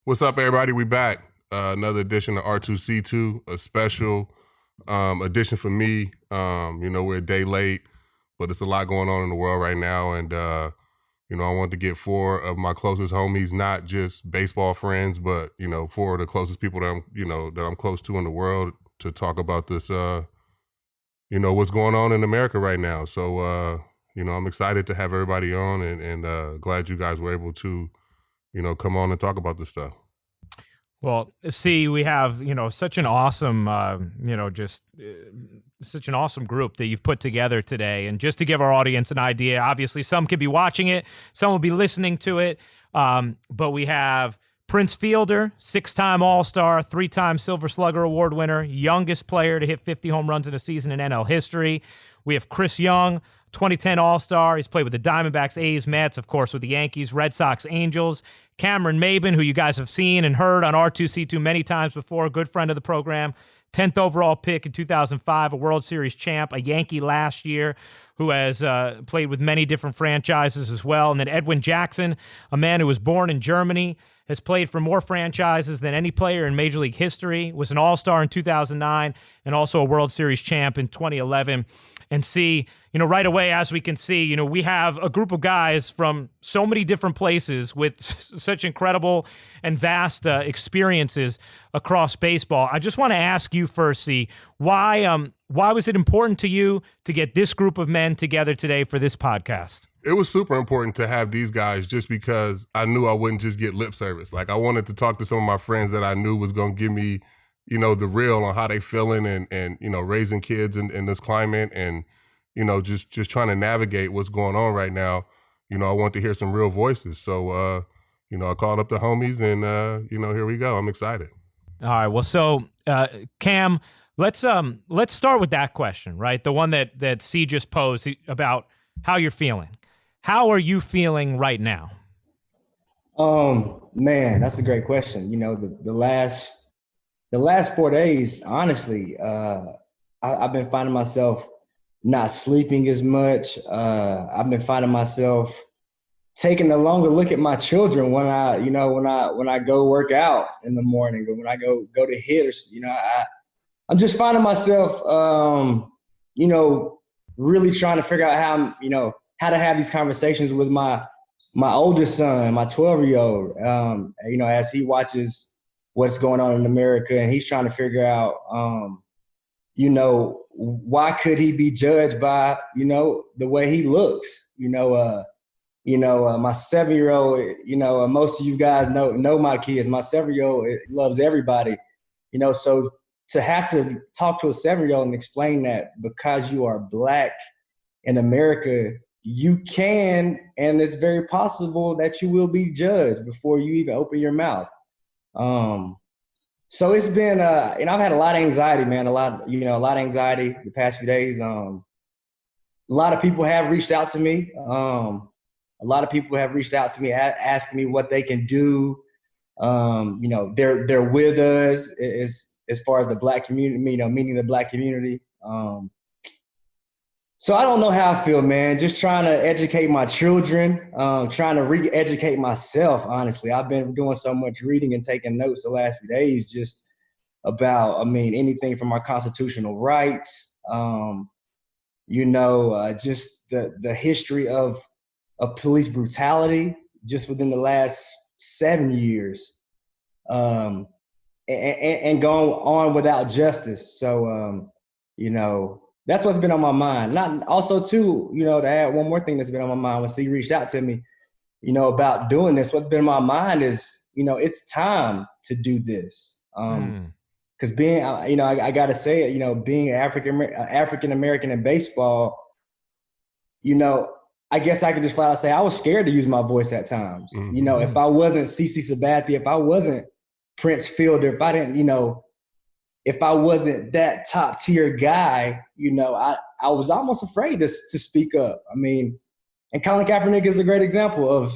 What's up, everybody? We back. Another edition of R2C2, a special edition for me. We're a day late, but it's a lot going on in the world right now. And, I want to get four of my closest homies, not just baseball friends, but, four of the closest people that I'm close to in the world to talk about this, what's going on in America right now. So, I'm excited to have everybody on and glad you guys were able to, come on and talk about this stuff. Well, see, we have, such an awesome, such an awesome group that you've put together today. And just to give our audience an idea, obviously some could be watching it, some will be listening to it. But we have Prince Fielder, 6-time All-Star, 3-time Silver Slugger Award winner, youngest player to hit 50 home runs in a season in NL history. We have Chris Young, 2010 All-Star. He's played with the Diamondbacks, A's, Mets, of course, with the Yankees, Red Sox, Angels. Cameron Maybin, who you guys have seen and heard on R2C2 many times before, a good friend of the program. 10th overall pick in 2005, a World Series champ, a Yankee last year, who has played with many different franchises as well. And then Edwin Jackson, a man who was born in Germany, has played for more franchises than any player in Major League history, was an All-Star in 2009, and also a World Series champ in 2011. And see, right away, as we can see, we have a group of guys from so many different places with such incredible and vast experiences across baseball. I just want to ask you first, C, why was it important to you to get this group of men together today for this podcast? It was super important to have these guys just because I knew I wouldn't just get lip service. Like, I wanted to talk to some of my friends that I knew was going to give me, the real on how they feeling and raising kids in this climate and, just trying to navigate what's going on right now. I want to hear some real voices. So, I called up the homies and, here we go. I'm excited. All right. Well, so Cam, let's start with that question, right? The one that C just posed about how you're feeling. How are you feeling right now? Man, that's a great question. The last 4 days, honestly, I've been finding myself not sleeping as much. I've been finding myself taking a longer look at my children when I go work out in the morning or when I go to hit or, I'm just finding myself, really trying to figure out how to have these conversations with my oldest son, my 12-year-old, as he watches what's going on in America and he's trying to figure out, why could he be judged by, the way he looks, my 7-year-old, most of you guys know my kids. My 7-year-old loves everybody, so to have to talk to a 7-year-old and explain that because you are Black in America, you can, and it's very possible that you will be judged before you even open your mouth. So it's been, I've had a lot of anxiety, man, a lot of anxiety the past few days. A lot of people have reached out to me. Asking me what they can do. They're with us as far as the Black community, meaning the Black community. So I don't know how I feel, man. Just trying to educate my children, trying to re-educate myself, honestly. I've been doing so much reading and taking notes the last few days just about, anything from our constitutional rights, just the history of police brutality just within the last 7 years, and going on without justice. So, that's what's been on my mind. Not also too, to add one more thing that's been on my mind when C reached out to me, about doing this. What's been on my mind is, it's time to do this. Because being, I got to say it, being African American in baseball, I guess I could just flat out say I was scared to use my voice at times. Mm-hmm. If I wasn't CC Sabathia, if I wasn't Prince Fielder, if I didn't, if I wasn't that top tier guy, I was almost afraid to speak up. And Colin Kaepernick is a great example of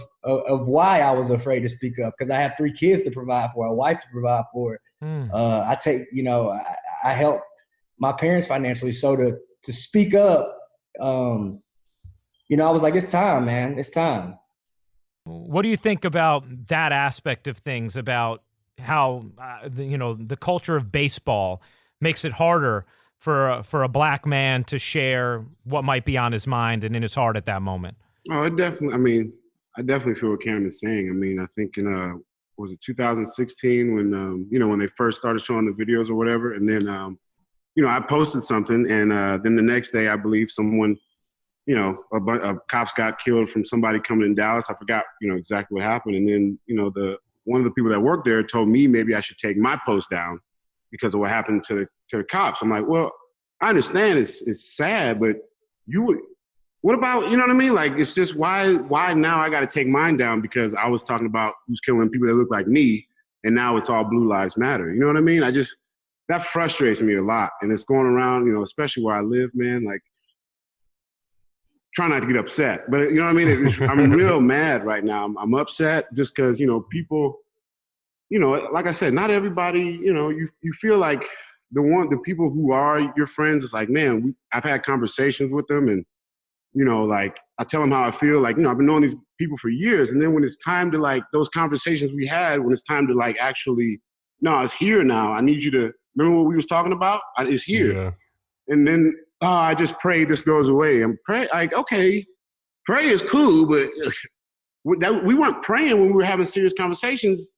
why I was afraid to speak up, because I have 3 kids to provide for, a wife to provide for. I take, I help my parents financially. So to speak up, I was like, it's time, man, it's time. What do you think about that aspect of things, about how, the culture of baseball makes it harder for a black man to share what might be on his mind and in his heart at that moment? Oh, it definitely. I mean, I definitely feel what Cameron's saying. I mean, I think in was it 2016 when when they first started showing the videos or whatever, and then I posted something, and then the next day, I believe someone, a bunch of cops got killed from somebody coming in Dallas. I forgot, exactly what happened, and then one of the people that worked there told me maybe I should take my post down because of what happened to the cops. I'm like, well, I understand it's sad, but what about, you know what I mean? Like, it's just why now I got to take mine down because I was talking about who's killing people that look like me, and now it's all Blue Lives Matter. You know what I mean? That frustrates me a lot, and it's going around, especially where I live, man. Like, try not to get upset, but you know what I mean? I'm real mad right now. I'm upset just because, people, like I said, not everybody, you feel like the people who are your friends, it's like, man, I've had conversations with them, and, like I tell them how I feel, like, I've been knowing these people for years. And then when it's time to, like, those conversations we had, when it's time to, like, actually, no, it's here now. I need you to remember what we was talking about. It's here. Yeah. And then, I just pray this goes away. And pray, like, okay, pray is cool, but we weren't praying when we were having serious conversations,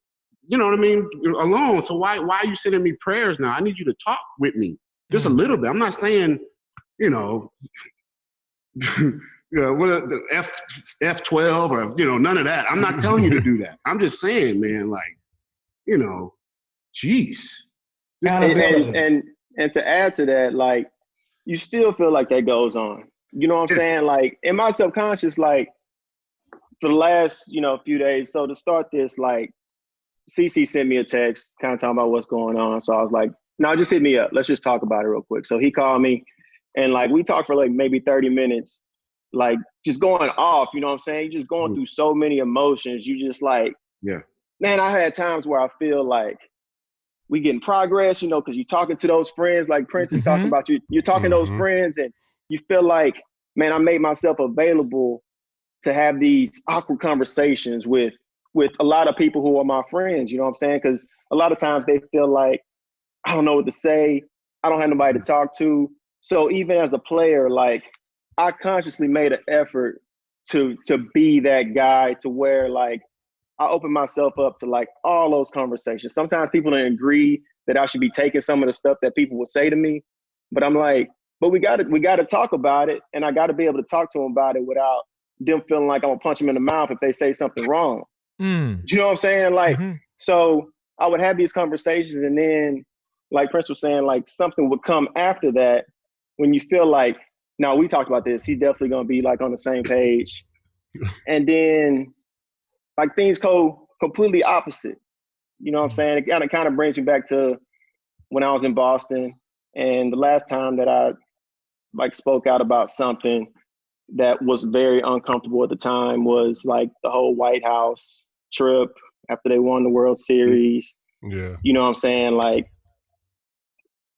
you know what I mean, alone. So why are you sending me prayers now? I need you to talk with me just a little bit. I'm not saying, what the F12 or, none of that. I'm not telling you to do that. I'm just saying, man, like, geez. And to add to that, like, you still feel like that goes on. You know what I'm saying? Like, in my subconscious, like, for the last, few days, so to start this, like, CC sent me a text kind of talking about what's going on. So I was like, no, just hit me up. Let's just talk about it real quick. So he called me, and, like, we talked for, like, maybe 30 minutes, like, just going off, you know what I'm saying? You're just going through so many emotions. You just, like, yeah, man, I had times where I feel like we getting progress, because you're talking to those friends, like Prince is talking about. You're talking to those friends, and you feel like, man, I made myself available to have these awkward conversations with a lot of people who are my friends, you know what I'm saying? Because a lot of times they feel like, I don't know what to say. I don't have nobody to talk to. So even as a player, like, I consciously made an effort to be that guy, to where, like, I open myself up to, like, all those conversations. Sometimes people don't agree that I should be taking some of the stuff that people would say to me, but I'm like, but we got to talk about it, and I got to be able to talk to them about it without them feeling like I'm gonna punch them in the mouth if they say something wrong. Do you know what I'm saying? Like, so I would have these conversations, and then, like Prince was saying, like, something would come after that when you feel like, no, we talked about this. He's definitely gonna be, like, on the same page, and then, like, things go completely opposite. You know what I'm saying? It kind of brings me back to when I was in Boston, and the last time that I, like, spoke out about something that was very uncomfortable at the time was, like, the whole White House trip after they won the World Series. Yeah. You know what I'm saying? Like,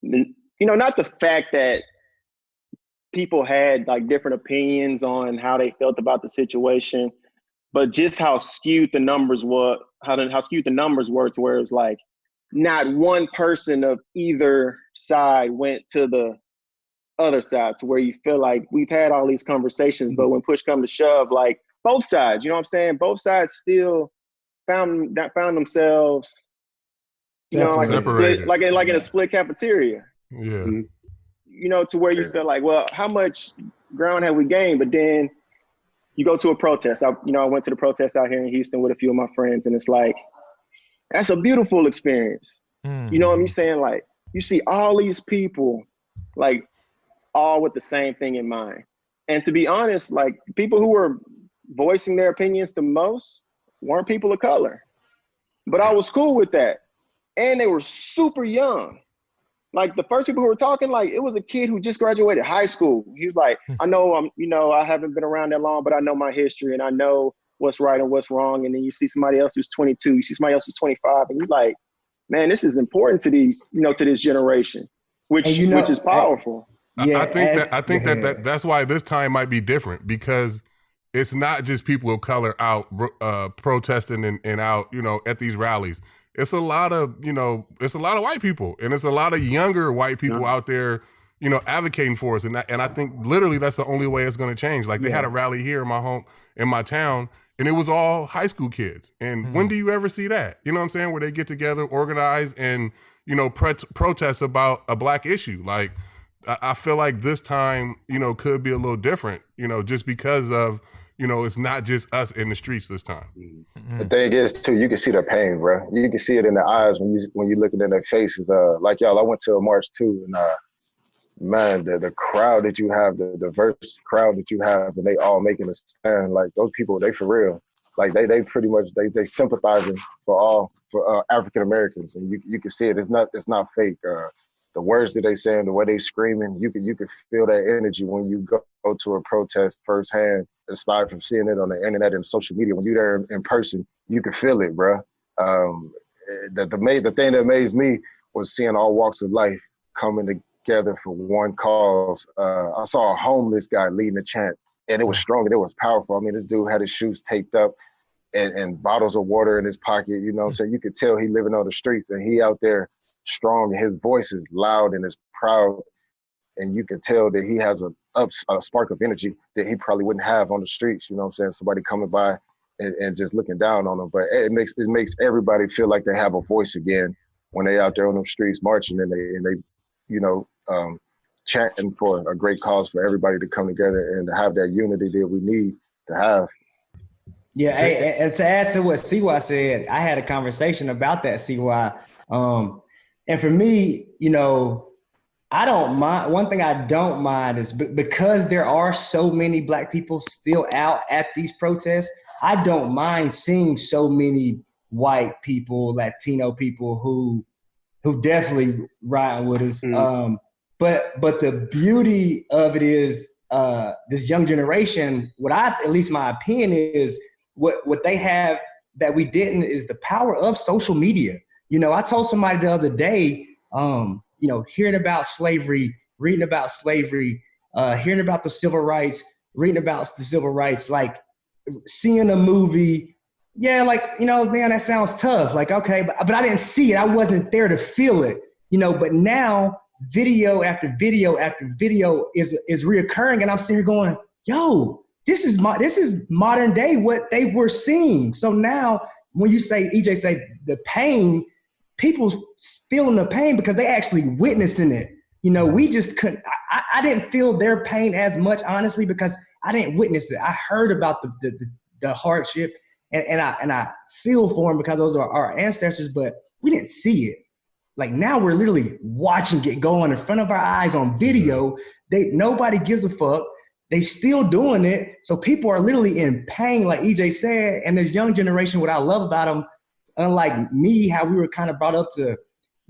not the fact that people had, like, different opinions on how they felt about the situation, but just how skewed the numbers were, how skewed the numbers were, to where it was like not one person of either side went to the other side, to where you feel like we've had all these conversations, but when push come to shove, like, both sides, you know what I'm saying? Both sides still found themselves, like a split, like in a split cafeteria. Yeah. To where you feel like, well, how much ground have we gained? But then you go to a protest. I went to the protest out here in Houston with a few of my friends, and it's like, that's a beautiful experience. You know what I'm saying? Like, you see all these people, like, all with the same thing in mind. And to be honest, like, people who were voicing their opinions the most weren't people of color. But I was cool with that. And they were super young. Like, the first people who were talking, like, it was a kid who just graduated high school. He was like, I know I haven't been around that long, but I know my history, and I know what's right and what's wrong. And then you see somebody else who's 22, you see somebody else who's 25, and you're like, man, this is important to these, to this generation, which is powerful. I think that's why this time might be different, because it's not just people of color out protesting and out, at these rallies. It's a lot of, it's a lot of white people, and it's a lot of younger white people out there, advocating for us. And I think literally that's the only way it's going to change. Like they had a rally here in my town, and it was all high school kids. And when do you ever see that? You know what I'm saying? Where they get together, organize, and, protest about a black issue. Like, I feel like this time, could be a little different, just because of, it's not just us in the streets this time. The thing is, too, you can see their pain, bro. You can see it in their eyes when you looking in their faces. Like y'all, I went to a march too, and man, the crowd that you have, the diverse crowd that you have, and they all making a stand. Like those people, they for real. Like they pretty much they sympathizing for African Americans, and you can see it. It's not fake. The words that they saying, the way they screaming, you can feel that energy when you go to a protest firsthand, aside from seeing it on the internet and social media. When you're there in person, you can feel it, bro. The thing that amazed me was seeing all walks of life coming together for one cause. I saw a homeless guy leading the chant, and it was strong and it was powerful. I mean, this dude had his shoes taped up and bottles of water in his pocket, so you could tell he living on the streets, and he out there strong, and his voice is loud and is proud, and you can tell that he has a spark of energy that he probably wouldn't have on the streets. Somebody coming by and just looking down on him. But it makes everybody feel like they have a voice again when they out there on the streets marching, and they chanting for a great cause for everybody to come together and to have that unity that we need to have. Yeah, and to add to what CY said, I had a conversation about that, CY. And for me, I don't mind. One thing I don't mind is because there are so many Black people still out at these protests, I don't mind seeing so many white people, Latino people who definitely riding with us. But the beauty of it is this young generation, at least my opinion is, what they have that we didn't is the power of social media. I told somebody the other day, hearing about slavery, reading about slavery, hearing about the civil rights, reading about the civil rights, like seeing a movie. Yeah, like, man, that sounds tough. Like, okay, but I didn't see it. I wasn't there to feel it, but now video after video after video is reoccurring. And I'm sitting here going, yo, this is modern day what they were seeing. So now when you say, EJ say the pain, people feeling the pain because they actually witnessing it. We just couldn't, I didn't feel their pain as much, honestly, because I didn't witness it. I heard about the hardship and I feel for them because those are our ancestors, but we didn't see it. Like now we're literally watching it go on in front of our eyes on video. Nobody gives a fuck. They still doing it. So people are literally in pain, like EJ said, and this young generation, what I love about them, unlike me, how we were kind of brought up to,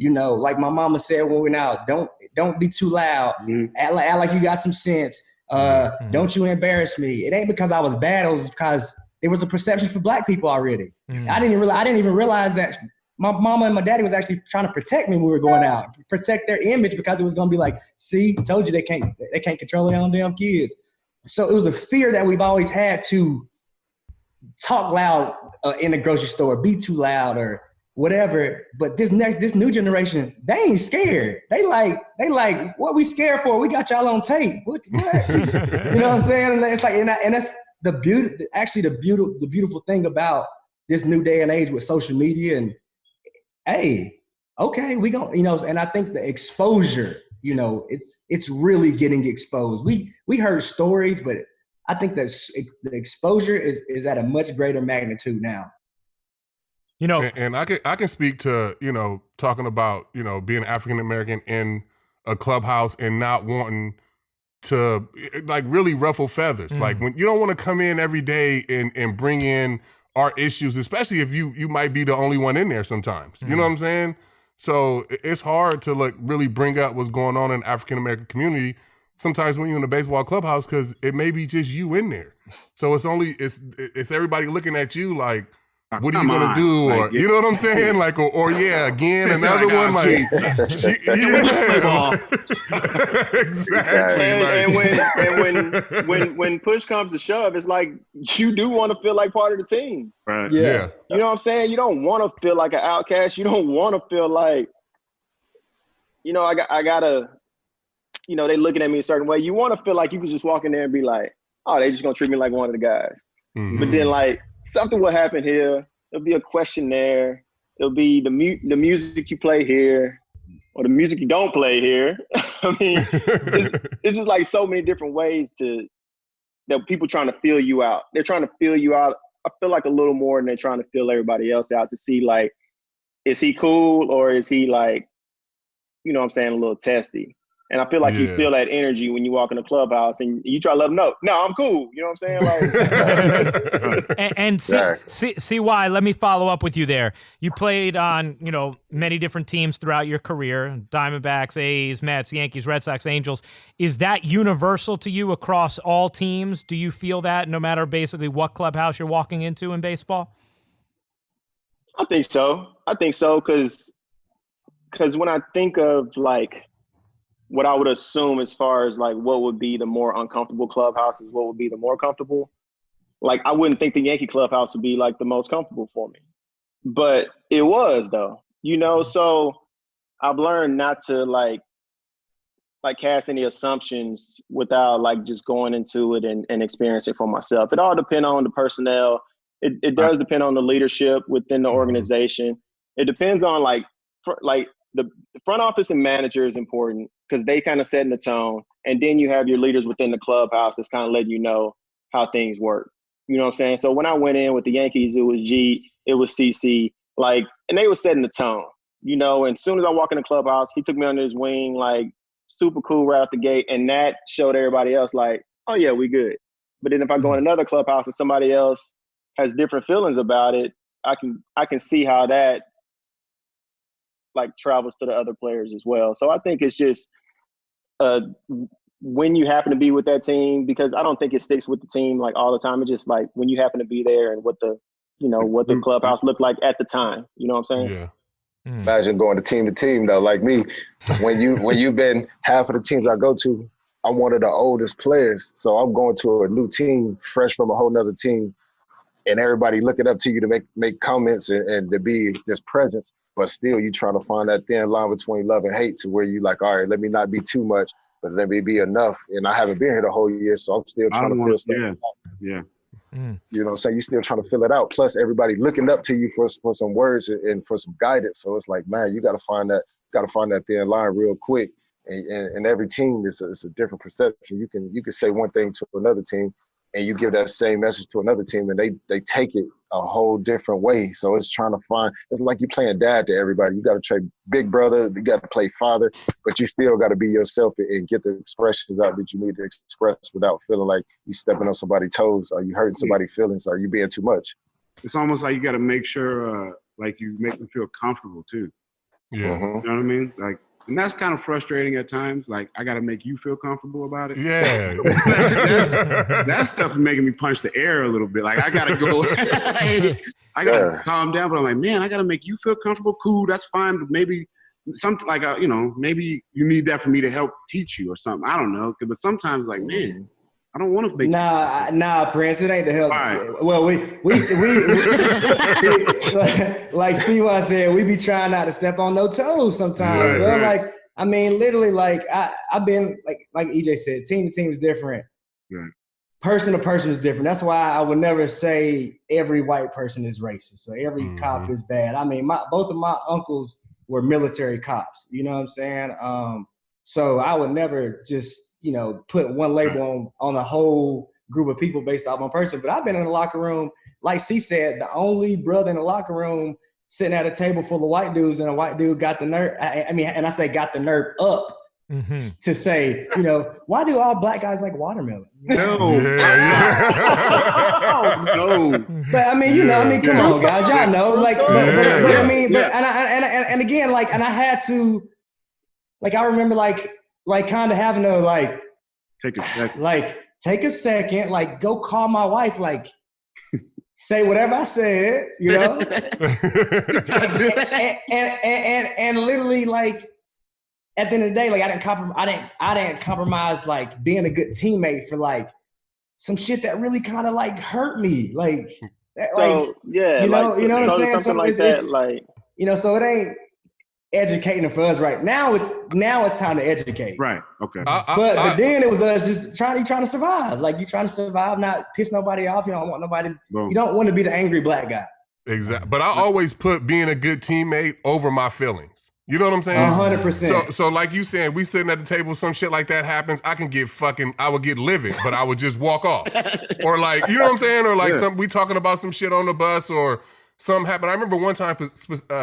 like my mama said when we went out, don't be too loud. Act like you got some sense. Don't you embarrass me. It ain't because I was bad. It was because there was a perception for Black people already. I didn't even realize that my mama and my daddy was actually trying to protect me when we were going out, protect their image, because it was going to be like, see, told you they can't control their own damn kids. So it was a fear that we've always had to talk loud in the grocery store, be too loud or whatever. But this new generation, they ain't scared. They like, what we scared for? We got y'all on tape. What? You know what I'm saying? And it's like, and that's the beauty. Actually, the beautiful thing about this new day and age with social media. And hey, okay, we gon', and I think the exposure, it's really getting exposed. We heard stories, but I think that the exposure is at a much greater magnitude now. And I can speak to, talking about, being African American in a clubhouse and not wanting to like really ruffle feathers. Like when you don't want to come in every day and bring in our issues, especially if you might be the only one in there sometimes. You know what I'm saying? So it's hard to like really bring up what's going on in the African American community sometimes when you're in a baseball clubhouse, because it may be just you in there. So it's everybody looking at you like, what are you gonna do? Or Like, yeah. you know what I'm saying? Like, or yeah, again, another Like, one. Like, yeah. exactly. And when push comes to shove, it's like you do want to feel like part of the team. Right. Yeah. You know what I'm saying? You don't want to feel like an outcast. You don't want to feel like, you know, I gotta, you know, they looking at me a certain way. You want to feel like you can just walk in there and be like, oh, they just gonna treat me like one of the guys. Mm-hmm. But then like something will happen here. There'll be a question there. It'll be the music you play here, or the music you don't play here. I mean, it's just like so many different ways that people trying to feel you out. They're trying to feel you out. I feel like a little more than they're trying to feel everybody else out to see like, is he cool or is he like, you know what I'm saying, a little testy. And I feel like you feel that energy when you walk in the clubhouse and you try to let them know, no, I'm cool. You know what I'm saying? Like, and CY, let me follow up with you there. You played on, you know, many different teams throughout your career, Diamondbacks, A's, Mets, Yankees, Red Sox, Angels. Is that universal to you across all teams? Do you feel that no matter basically what clubhouse you're walking into in baseball? I think so. Because when I think of like what I would assume as far as like what would be the more uncomfortable clubhouses, what would be the more comfortable, like I wouldn't think the Yankee clubhouse would be like the most comfortable for me. But it was though, you know, so I've learned not to like cast any assumptions without like just going into it and experiencing it for myself. It all depends on the personnel. It does depend on the leadership within the organization. It depends on like the front office and manager is important because they kind of setting the tone. And then you have your leaders within the clubhouse that's kind of letting you know how things work. You know what I'm saying? So when I went in with the Yankees, it was G, it was CC, like, and they were setting the tone, you know, and as soon as I walk in the clubhouse, he took me under his wing, like super cool right out the gate. And that showed everybody else like, oh yeah, we good. But then if I go in another clubhouse and somebody else has different feelings about it, I can see how that like travels to the other players as well. So I think it's just when you happen to be with that team, because I don't think it sticks with the team like all the time. It's just like when you happen to be there and what the clubhouse looked like at the time. You know what I'm saying? Yeah. Imagine going to team though, like me. When you've been half of the teams I go to, I'm one of the oldest players. So I'm going to a new team, fresh from a whole nother team, and everybody looking up to you to make comments and to be this presence. But still, you trying to find that thin line between love and hate to where you like, all right, let me not be too much, but let me be enough. And I haven't been here the whole year, so I'm still trying to feel stuff. Yeah. You know what I'm saying? You're still trying to fill it out. Plus, everybody looking up to you for some words and for some guidance. So it's like, man, you got to find that thin line real quick. And every team is a different perception. You can say one thing to another team, and you give that same message to another team, and they take it a whole different way. So it's trying to find. It's like you playing dad to everybody. You got to play big brother. You got to play father, but you still got to be yourself and get the expressions out that you need to express without feeling like you stepping on somebody's toes. Are you hurting somebody's feelings? Are you being too much? It's almost like you got to make sure, like you make them feel comfortable too. Yeah. Mm-hmm. You know what I mean? Like, and that's kind of frustrating at times. Like, I got to make you feel comfortable about it. Yeah. that stuff is making me punch the air a little bit. Like, I got to go. I got to calm down. But I'm like, man, I got to make you feel comfortable. Cool, that's fine. But maybe something like, maybe you need that for me to help teach you or something. I don't know. But sometimes, like, man, I don't want to make. Nah, Prince, it ain't the help. Right. Well, we like CY said, we be trying not to step on no toes sometimes, bro. Right. Like, I mean, literally, like I've been like EJ said, team to team is different. Right. Person to person is different. That's why I would never say every white person is racist. So every cop is bad. I mean, both of my uncles were military cops. You know what I'm saying? So I would never just, put one label on a whole group of people based off one person. But I've been in the locker room, like C said, the only brother in the locker room sitting at a table full of white dudes, and a white dude got the nerve. I say got the nerve up to say, why do all black guys like watermelon? No. No. But I mean, come on, guys, y'all know, like, and again, like, and I had to, like, I remember, like, kind of having to, like, take a second, like, go call my wife, like, say whatever I said, you know, and literally like at the end of the day, like I didn't compromise like being a good teammate for like some shit that really kind of like hurt me, like. So yeah, you know, like, you know what I'm saying? Something like that, like, you know, so it ain't educating for us right now. It's time to educate. Right. Okay. But then it was us just trying to survive. Like you trying to survive, not piss nobody off. You don't want nobody. Boom. You don't want to be the angry black guy. Exactly. But I always put being a good teammate over my feelings. You know what I'm saying? 100%. So like you saying, we sitting at the table, some shit like that happens, I would get livid, but I would just walk off. Or like, you know what I'm saying? Or like we talking about some shit on the bus or something happened. I remember one time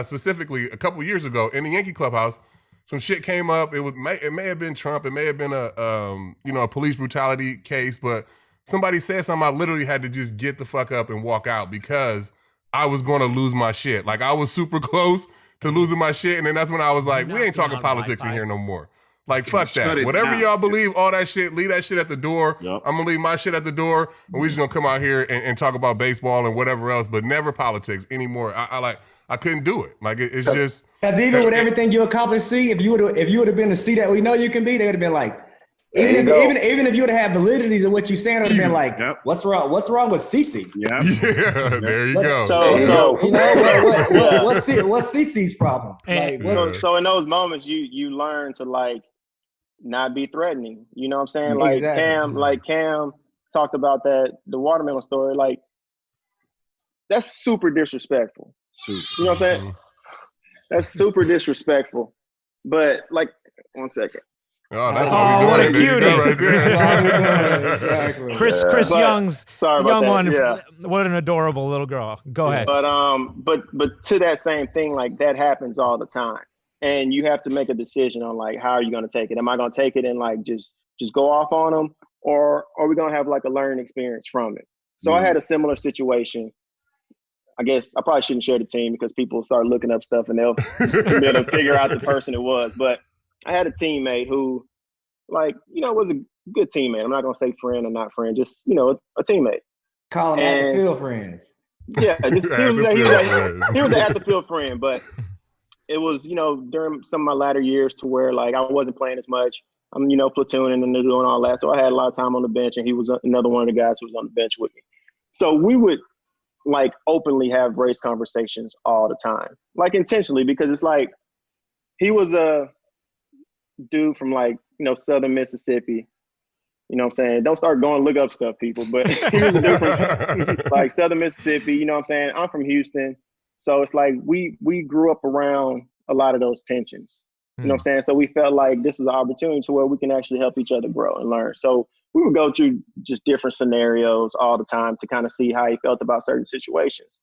specifically a couple years ago in the Yankee clubhouse, some shit came up. It may have been Trump. It may have been a police brutality case, but somebody said something. I literally had to just get the fuck up and walk out because I was going to lose my shit. Like I was super close to losing my shit, and then that's when I was like, we ain't talking politics in here no more. Like, fuck that. Whatever y'all believe, all that shit, leave that shit at the door. Yep. I'm gonna leave my shit at the door, and we just gonna come out here and talk about baseball and whatever else, but never politics anymore. I couldn't do it. Like it's just because even with everything you accomplished, see, if you would have been the C that we know you can be, they would have been like, even if you would have had validity to what you saying, it would have been like, what's wrong with CC? Yeah, there you go. So you know what's CC's problem? Like, so in those moments, you learn to like not be threatening. You know what I'm saying? Like Cam talked about the watermelon story. Like that's super disrespectful. You know what I'm saying? That's super disrespectful. But like, 1 second. Oh, that's what a cutie right there. Exactly. Chris Young's young one. Yeah. What an adorable little girl. Go ahead. But to that same thing, like that happens all the time, and you have to make a decision on like how are you going to take it? Am I going to take it and like just go off on them, or are we going to have like a learning experience from it? So I had a similar situation. I guess I probably shouldn't share the team because people start looking up stuff and they'll be able to figure out the person it was, but. I had a teammate who, like, you know, was a good teammate. I'm not going to say friend or not friend, just, you know, a teammate. Call them at the field friends. Yeah, just, he was an at the field friend, but it was, you know, during some of my latter years to where, like, I wasn't playing as much. I'm, you know, platooning and doing all that. So I had a lot of time on the bench, and he was another one of the guys who was on the bench with me. So we would, like, openly have race conversations all the time, like, intentionally, because it's like he was a dude from like, you know, southern Mississippi. You know what I'm saying? Don't start going look up stuff, people. But he was a dude from like southern Mississippi, you know what I'm saying? I'm from Houston. So it's like we grew up around a lot of those tensions. You know what I'm saying? So we felt like this is an opportunity to where we can actually help each other grow and learn. So we would go through just different scenarios all the time to kind of see how he felt about certain situations.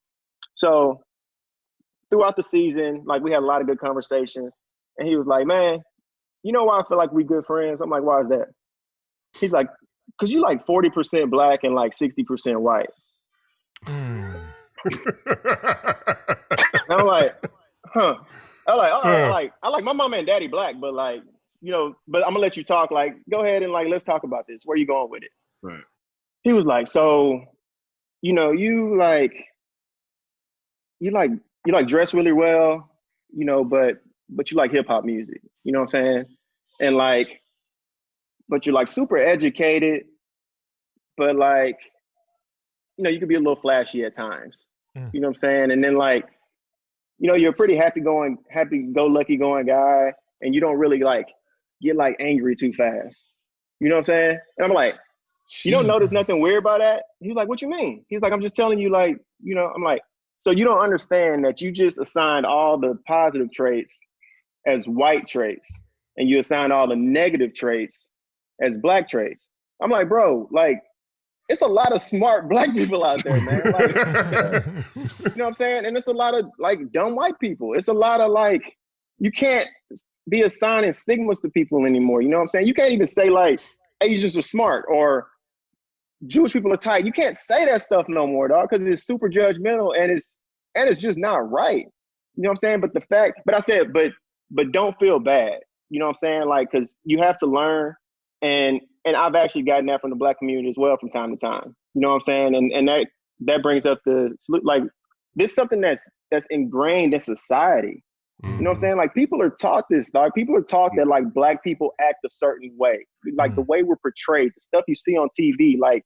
So throughout the season, like we had a lot of good conversations, and he was like, man, you know why I feel like we good friends? I'm like, why is that? He's like, because you like 40% black and like 60% white. And I'm like, huh. I'm like, all right, I like my mama and daddy black, but like, you know, but I'm gonna let you talk. Like, go ahead and like, let's talk about this. Where you going with it? Right. He was like, so, you know, you like dress really well, you know, but you like hip hop music. You know what I'm saying? And like, but you're like super educated, but like, you know, you could be a little flashy at times. You know what I'm saying? And then like, you know, you're a pretty happy-go-lucky going guy, and you don't really like get like angry too fast. You know what I'm saying? And I'm like, you don't notice nothing weird about that? He's like, what you mean? He's like, I'm just telling you, like, you know, I'm like, so you don't understand that you just assigned all the positive traits as white traits, and you assigned all the negative traits as black traits. I'm like, bro, like, it's a lot of smart black people out there, man. Like, you know what I'm saying? And it's a lot of like dumb white people. It's a lot of like, you can't be assigning stigmas to people anymore. You know what I'm saying? You can't even say like, Asians are smart or Jewish people are tight. You can't say that stuff no more, dog, because it's super judgmental and it's just not right. You know what I'm saying? But I said, but don't feel bad. You know what I'm saying? Like, because you have to learn, and I've actually gotten that from the black community as well from time to time. You know what I'm saying? And that brings up like, this is something that's ingrained in society. You know what I'm saying? Like, people are taught this, dog. People are taught that, like, Black people act a certain way. Like, the way we're portrayed, the stuff you see on TV, like,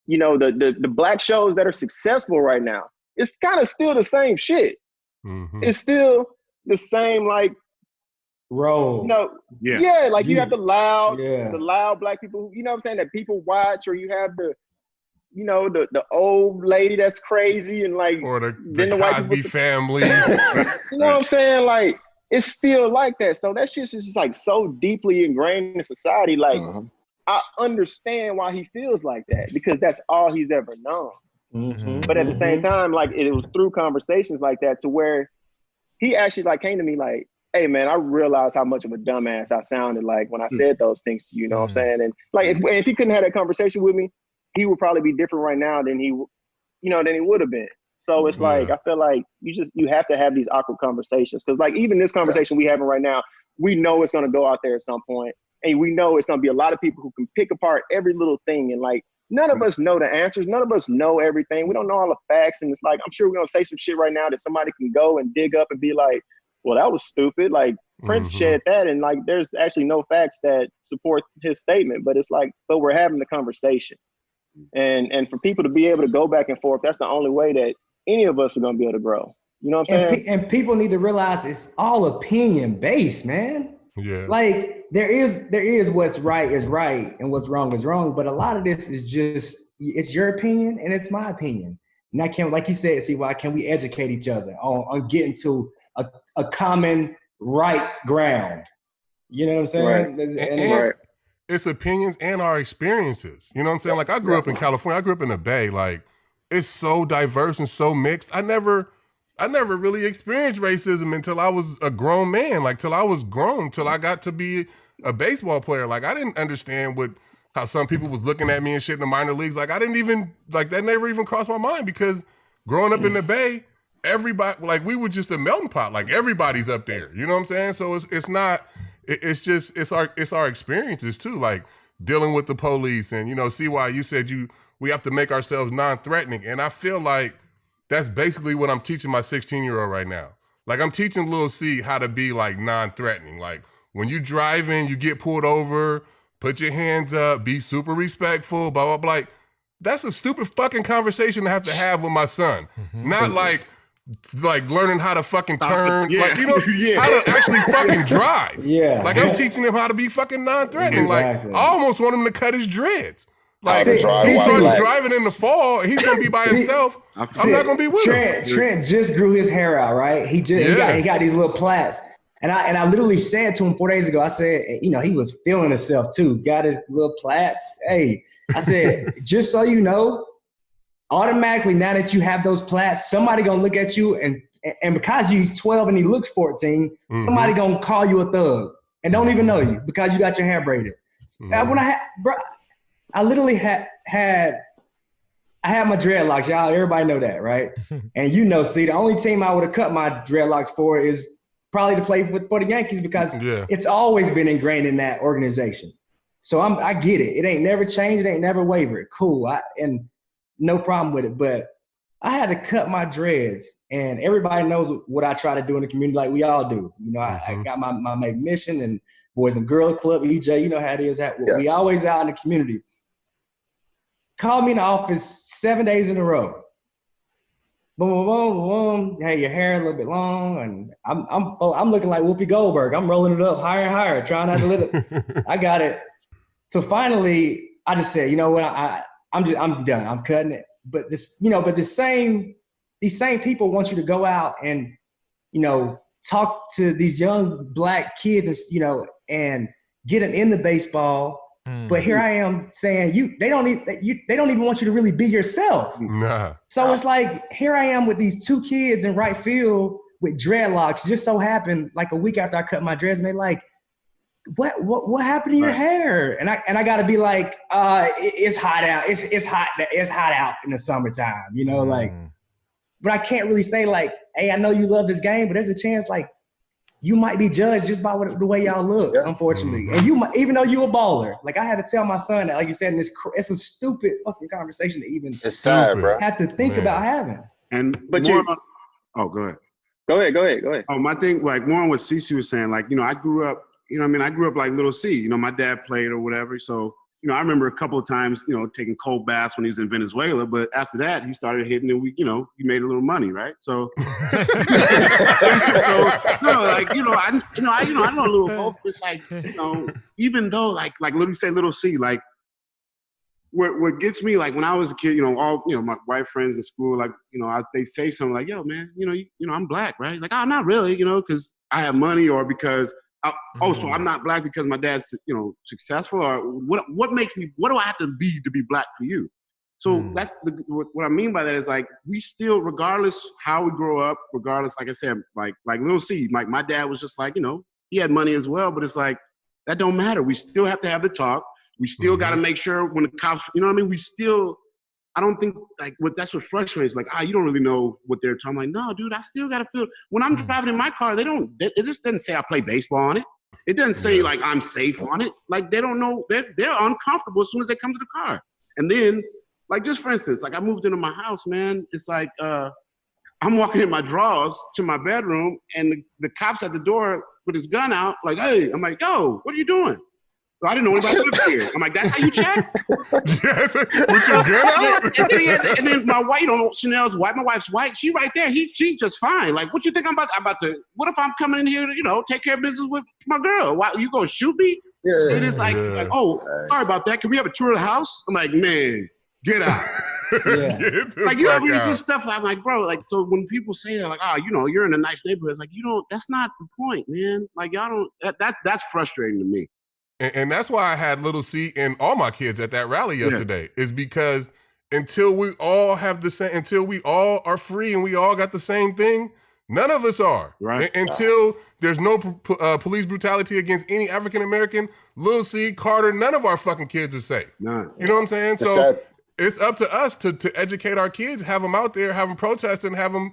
you know, the Black shows that are successful right now, it's kind of still the same shit. It's still the same, like, role. You know, like, you have the loud Black people, you know what I'm saying, that people watch, or you have the, you know, the old lady that's crazy, and like, or the white Cosby people, family. you know what I'm saying? Like, it's still like that. So that shit's just like so deeply ingrained in society. Like, I understand why he feels like that, because that's all he's ever known. But at the same time, like, it was through conversations like that to where he actually, like, came to me like, hey man, I realized how much of a dumbass I sounded like when I said those things to you, know what I'm saying? And like, if he couldn't have that conversation with me, he would probably be different right now than he would have been. So it's like, I feel like you have to have these awkward conversations. Cause like, even this conversation we having right now, we know it's going to go out there at some point, and we know it's going to be a lot of people who can pick apart every little thing. And like, none of us know the answers. None of us know everything. We don't know all the facts. And it's like, I'm sure we're going to say some shit right now that somebody can go and dig up and be like, well, that was stupid. Like, Prince shared that, and like, there's actually no facts that support his statement. But it's like, but we're having the conversation. And for people to be able to go back and forth, that's the only way that any of us are going to be able to grow. You know what I'm saying? And people need to realize it's all opinion based, man. Yeah. Like, there is what's right is right and what's wrong is wrong. But a lot of this is just, it's your opinion and it's my opinion. And I can't, like you said, CY, can we educate each other on getting to a common right ground? You know what I'm saying? Right. And it's opinions and our experiences. You know what I'm saying? Like, I grew up in California. I grew up in the Bay. Like, it's so diverse and so mixed. I never really experienced racism until I was a grown man. Like, till I was grown, till I got to be a baseball player. Like, I didn't understand how some people was looking at me and shit in the minor leagues. Like, I didn't even, like, that never even crossed my mind, because growing up in the Bay, everybody, like, we were just a melting pot. Like, everybody's up there. You know what I'm saying? So it's our experiences too. Like, dealing with the police, and, you know, CY, you said we have to make ourselves non-threatening. And I feel like that's basically what I'm teaching my 16-year-old right now. Like, I'm teaching little C how to be, like, non-threatening. Like, when you drive in, you get pulled over, put your hands up, be super respectful, blah, blah, blah. Like, that's a stupid fucking conversation to have with my son. Not like learning how to fucking turn, like, you know, how to actually fucking drive. Like, I'm teaching him how to be fucking non-threatening. Exactly. Like, I almost want him to cut his dreads. Like, he starts driving in the fall, he's gonna be by himself. I'm not gonna be with him. Trent just grew his hair out, right? He got these little plaits. And I literally said to him 4 days ago, I said, you know, he was feeling himself too. Got his little plaits. Hey, I said, just so you know, automatically now that you have those plaits, somebody gonna look at you and because he's 12 and he looks 14, somebody gonna call you a thug and don't even know you because you got your hair braided. When I literally had my dreadlocks, y'all. Everybody know that, right? And you know, see, the only team I would have cut my dreadlocks for is probably to play for the Yankees, because it's always been ingrained in that organization. So I get it. It ain't never changed. It ain't never wavered. Cool. And no problem with it. But I had to cut my dreads, and everybody knows what I try to do in the community, like we all do. You know, I got my Maybin mission and Boys and Girls Club, EJ, you know how it is. We always out in the community. Called me in the office 7 days in a row. Boom, boom, boom, boom. Hey, your hair a little bit long, and I'm looking like Whoopi Goldberg. I'm rolling it up higher and higher, trying not to let it. I got it. So finally, I just said, you know what? I'm done. I'm cutting it. But these same people want you to go out and, you know, talk to these young Black kids, and, you know, and get them into baseball. But here I am saying they don't even want you to really be yourself. Nah. So it's like, here I am with these two kids in right field with dreadlocks. Just so happened, like a week after I cut my dreads, and they like, what happened to your hair? And I got to be like, it's hot out. It's hot out in the summertime, you know, like. But I can't really say like, hey, I know you love this game, but there's a chance like you might be judged just by the way y'all look, unfortunately. And you might, even though you a baller, like I had to tell my son that, like you said, it's a stupid fucking conversation to even It's sad, bro. have to think about having. And But go ahead. Go ahead. Oh, my thing, like more on what Cece was saying, like, I grew up, I grew up like little C, my dad played or whatever. So, I remember a couple of times, taking cold baths when he was in Venezuela, but after that he started hitting and he made a little money, right? So, I know a little both. It's like, even though like literally say little C, like what gets me, like when I was a kid, all my white friends in school, like, they say something like, yo, man, I'm black, right? Like, oh, not really, because I have money, or because so I'm not black because my dad's, successful, or what do I have to be black for you? So that's what I mean by that is, like, we still, regardless how we grow up, regardless, like I said, like Lil C, like my dad was just like, he had money as well, but it's like, that don't matter. We still have to have the talk. We still got to make sure when the cops, we still, I don't think, like, that's what frustrates, like, you don't really know what they're talking. I'm like, no, dude, I still got to feel, when I'm driving in my car, it just doesn't say I play baseball on it. It doesn't say, like, I'm safe on it. Like, they don't know, they're uncomfortable as soon as they come to the car. And then, like, just for instance, like, I moved into my house, man. It's like, I'm walking in my drawers to my bedroom, and the cop's at the door with his gun out, like, hey, I'm like, yo, what are you doing? So I didn't know anybody lived here. I'm like, that's how you check? Yes, with your gun out? And then my wife, Chanel's wife, my wife's white, she right there. She's just fine. Like, what you think I'm about to, what if I'm coming in here to, take care of business with my girl? Why, you gonna shoot me? Yeah. And it's like, oh, sorry about that. Can we have a tour of the house? I'm like, man, get out. Like, ever read this stuff? I'm like, bro, like, so when people say that, like, oh, you're in a nice neighborhood, it's like, that's not the point, man. Like, y'all don't, that's frustrating to me. And that's why I had little C and all my kids at that rally yesterday, is because until we all have the same, until we all are free and we all got the same thing, none of us are. Right. Until there's no police brutality against any African-American, Lil C, Carter, none of our fucking kids are safe. None. You know what I'm saying? So it's up to us to educate our kids, have them out there, have them protest, and have them,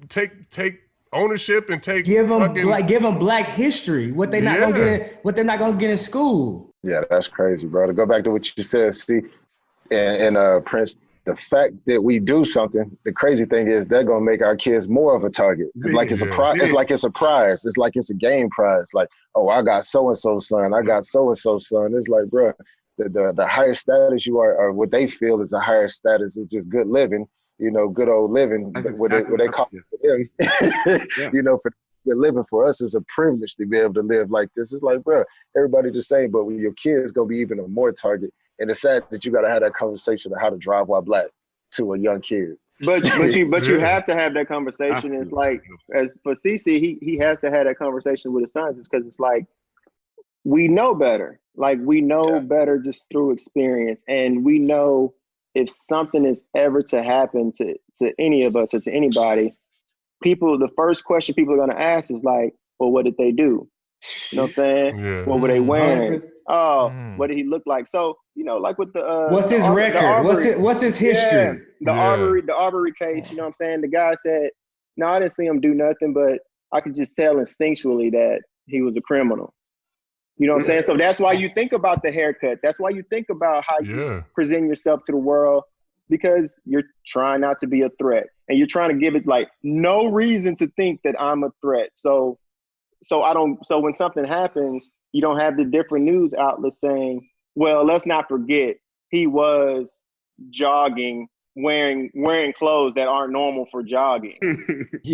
take ownership and give them black history, what they're not gonna get in school. Yeah, that's crazy, bro. To go back to what you said, see, and Prince, the fact that we do something, the crazy thing is they're gonna make our kids more of a target. It's like it's a prize. It's like it's a prize. It's like it's a game prize. Like, oh, I got so and so son. I got so and so son. It's like, bro, the higher status you are, or what they feel is a higher status, is just good living. Good old living, what they call it for them. For good living for us is a privilege to be able to live like this. It's like, bro, everybody the same, but when your kids gonna be even a more target. And it's sad that you gotta have that conversation of how to drive while black to a young kid. But you have to have that conversation. It's like, as for CC, he has to have that conversation with his sons. It's because it's like, we know better. Like, we know better just through experience, and we know if something is ever to happen to any of us or to anybody, the first question people are going to ask is like, well, what did they do? You know what I'm saying? Yeah. What were they wearing? What did he look like? So, like with the what's his record? What's his history? The Arbery case, you know what I'm saying? The guy said, no, I didn't see him do nothing, but I could just tell instinctually that he was a criminal. You know what I'm saying? So that's why you think about the haircut. That's why you think about how you present yourself to the world, because you're trying not to be a threat, and you're trying to give it like no reason to think that I'm a threat. So when something happens, you don't have the different news outlets saying, well, let's not forget he was jogging, wearing clothes that aren't normal for jogging. Exactly.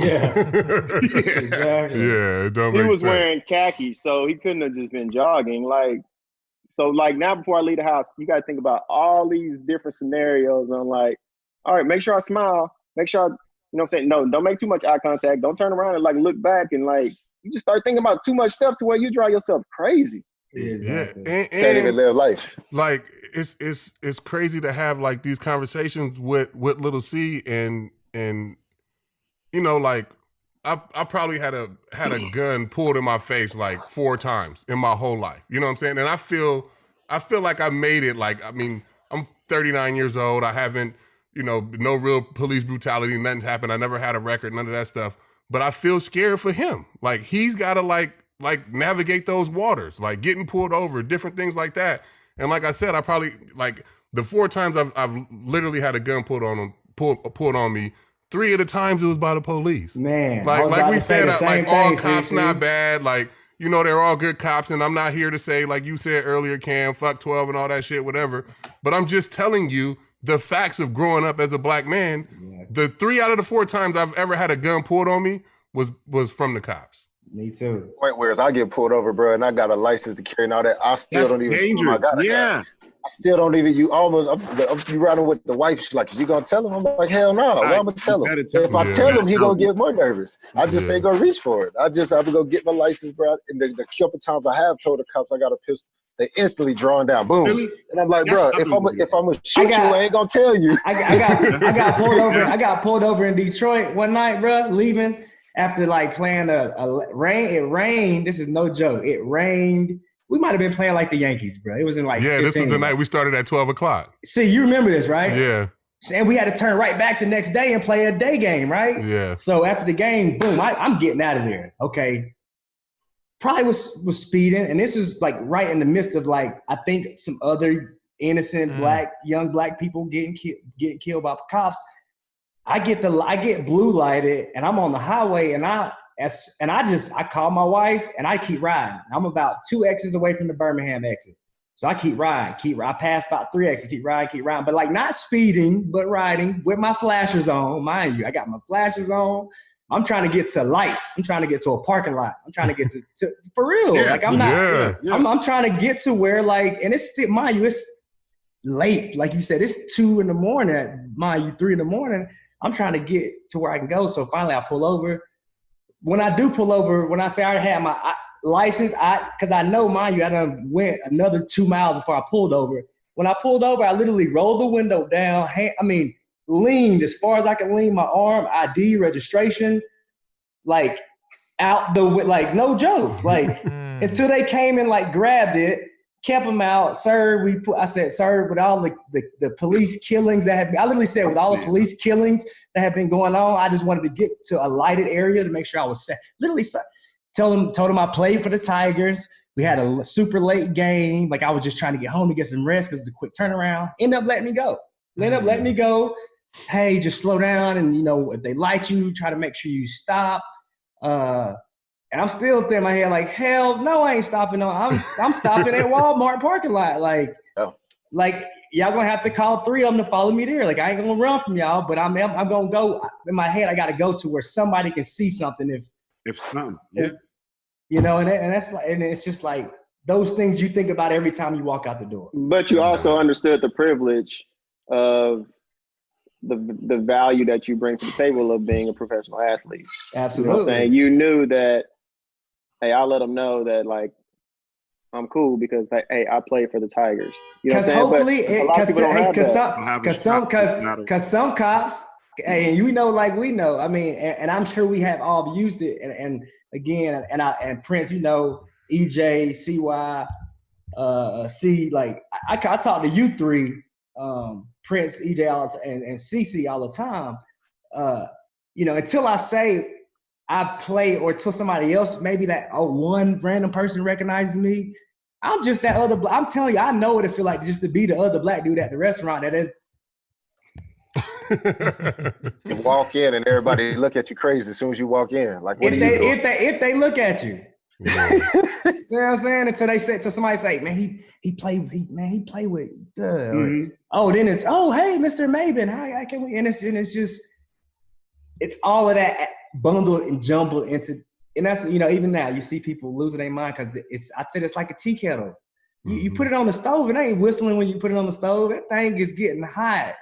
Yeah, it don't he make was sense. wearing khakis, so he couldn't have just been jogging. Like, so like now before I leave the house, you got to think about all these different scenarios. And I'm like, all right, make sure I smile. Make sure you know what I'm saying? No, don't make too much eye contact. Don't turn around and like look back, and like you just start thinking about too much stuff to where you drive yourself crazy. Exactly. Yeah, and can't even live life. Like, it's crazy to have like these conversations with little C, and like I probably had a gun pulled in my face like 4 times in my whole life. You know what I'm saying? And I feel like I made it. Like, I mean, I'm 39 years old. I haven't, no real police brutality. Nothing's happened. I never had a record. None of that stuff. but I feel scared for him. Like he's got to like navigate those waters, like getting pulled over, different things like that. And like I said, I probably like the 4 times I've literally had a gun pulled on me. 3 of the times it was by the police. Man, like we said, like all cops CC. not bad. Like, you know, they're all good cops, and I'm not here to say, like you said earlier, Cam, fuck 12 and all that shit, whatever. But I'm just telling you the facts of growing up as a black man. Yeah. The 3 out of the 4 times I've ever had a gun pulled on me was from the cops. Me too. Point whereas I get pulled over, bro, and I got a license to carry and all that. I still don't even. Dangerous. Yeah. I still don't even. You almost. You riding with the wife. She's like, "Is you gonna tell him?" I'm like, "Hell no." Well, I'm gonna tell him. If I tell him, he gonna get more nervous. I just say go reach for it. I'm gonna go get my license, bro. And the couple times I have told the cops I got a pistol, they instantly drawn down. Boom. Really? And I'm like, bro, if I'm gonna shoot you, I ain't gonna tell you. I got pulled over. I got pulled over in Detroit one night, bro, leaving after like playing rain. It rained. This is no joke. It rained. We might have been playing like the Yankees, bro. It was in like 15. This was the night we started at 12 o'clock. See, you remember this, right? Yeah. And we had to turn right back the next day and play a day game, right? Yeah. So after the game, boom, I'm getting out of there. Okay. Probably was speeding, and this is like right in the midst of like I think some other innocent young black people getting killed by cops. I get blue lighted, and I'm on the highway, and I call my wife, and I keep riding. I'm about 2 exits away from the Birmingham exit, so I keep riding. I pass about 3 exits, keep riding, but like not speeding, but riding with my flashers on. Mind you, I got my flashers on. I'm trying to get to light. I'm trying to get to a parking lot. I'm trying to get to for real. Yeah, like I'm not. Yeah. I'm trying to get to where like, and it's still, mind you, it's late. Like you said, it's 2 a.m. Mind you, 3 a.m. I'm trying to get to where I can go. So finally, I pull over. When I do pull over, when I say I already had my license, because I know, mind you, I done went another 2 miles before I pulled over. When I pulled over, I literally rolled the window down. Leaned as far as I can lean my arm, ID, registration, like out like no joke. Like until they came and like grabbed it, kept them out. Sir, I said, sir, with all the police killings that have been, I literally said, with all the police killings that have been going on, I just wanted to get to a lighted area to make sure I was set. Literally told him I played for the Tigers. We had a super late game. Like I was just trying to get home to get some rest because it's a quick turnaround. End up letting me go. Hey, just slow down, and if they light you, try to make sure you stop. And I'm still thinking in my head like, hell no, I ain't stopping. No, I'm stopping at Walmart parking lot. Like y'all gonna have to call 3 of them to follow me there. Like I ain't gonna run from y'all, but I'm gonna go. In my head, I gotta go to where somebody can see something. If something, yeah. And it's just like those things you think about every time you walk out the door. But you also understood the privilege of the value that you bring to the table of being a professional athlete. Absolutely. You know what I'm saying? You knew that, hey, I'll let them know that like I'm cool because hey, I play for the Tigers. You know what I'm saying? Hopefully, because some cops, and we know, I mean, and I'm sure we have all used it. And again, and Prince, EJ, CY, C, like I talk to you 3. Prince, EJ, and CC all the time. Until I say I play, or until somebody else, maybe that one random person recognizes me, I'm just that other. I'm telling you, I know what it feel like just to be the other black dude at the restaurant. You walk in and everybody look at you crazy as soon as you walk in. Like what if they look at you. Yeah. You know what I'm saying? Until somebody say, man, he play with Mm-hmm. then it's, oh, hey, Mr. Maybin, how can we? And it's just, it's all of that bundled and jumbled into, and that's, even now you see people losing their mind because I'd say it's like a tea kettle. You put it on the stove, it ain't whistling when you put it on the stove. That thing is getting hot,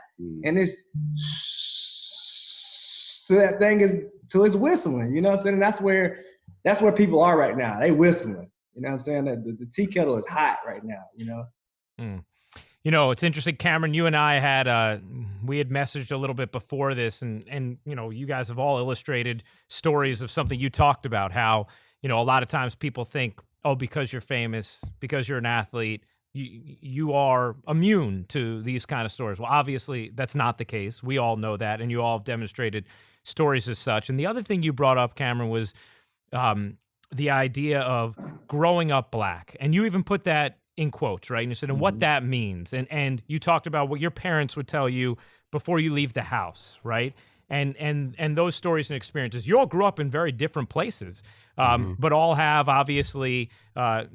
and it's so that thing is till it's whistling. You know what I'm saying? And that's where people are right now. They whistling. You know what I'm saying? The tea kettle is hot right now. It's interesting, Cameron, you and I had we had messaged a little bit before this, and you guys have all illustrated stories of something you talked about, how, a lot of times people think, oh, because you're famous, because you're an athlete, you are immune to these kind of stories. Well, obviously that's not the case. We all know that, and you all have demonstrated stories as such. And the other thing you brought up, Cameron, was the idea of growing up Black. And you even put that in quotes, right? And you said, and what that means. And you talked about what your parents would tell you before you leave the house, right? And those stories and experiences. You all grew up in very different places, but all have obviously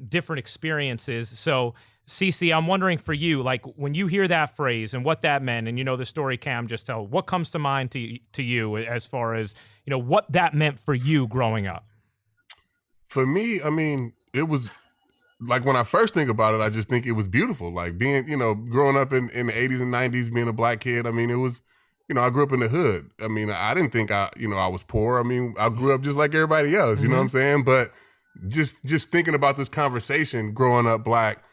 different experiences. So, Cece, I'm wondering for you, like when you hear that phrase and what that meant, and you know the story Cam just told, what comes to mind to you as far as what that meant for you growing up? For me, I mean, it was like when I first think about it, I just think it was beautiful. Like being, growing up in the 80s and 90s, being a Black kid. I mean, it was, I grew up in the hood. I mean, I didn't think I was poor. I mean, I grew up just like everybody else, you know what I'm saying? But just thinking about this conversation, growing up Black,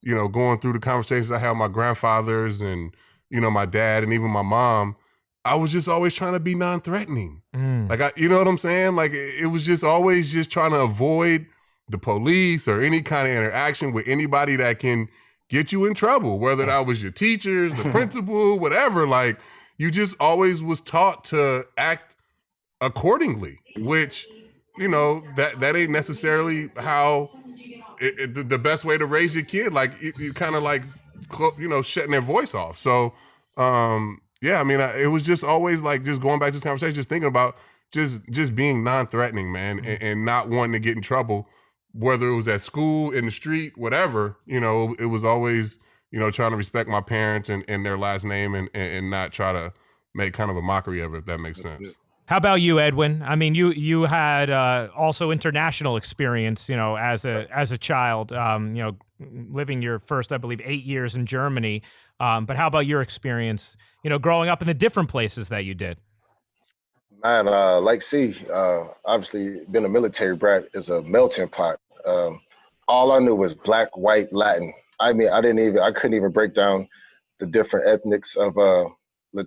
going through the conversations I had with my grandfathers and, my dad and even my mom, I was just always trying to be non-threatening. Like, you know what I'm saying? Like, it was just always just trying to avoid the police or any kind of interaction with anybody that can get you in trouble, whether that was your teachers, the principal, whatever. Like, you just always was taught to act accordingly, which, that ain't necessarily how the best way to raise your kid. Like, you kind of like, shutting their voice off. So, yeah, I mean, it was just always like just going back to this conversation, just thinking about just being non-threatening, man, and not wanting to get in trouble, whether it was at school, in the street, whatever. It was always, trying to respect my parents and their last name and not try to make kind of a mockery of it, if that makes sense. How about you, Edwin? I mean, you had also international experience, as a child, living your first, I believe, 8 years in Germany. But how about your experience, growing up in the different places that you did? Man, like C, obviously being a military brat is a melting pot. All I knew was Black, white, Latin. I mean, I couldn't even break down the different ethnics of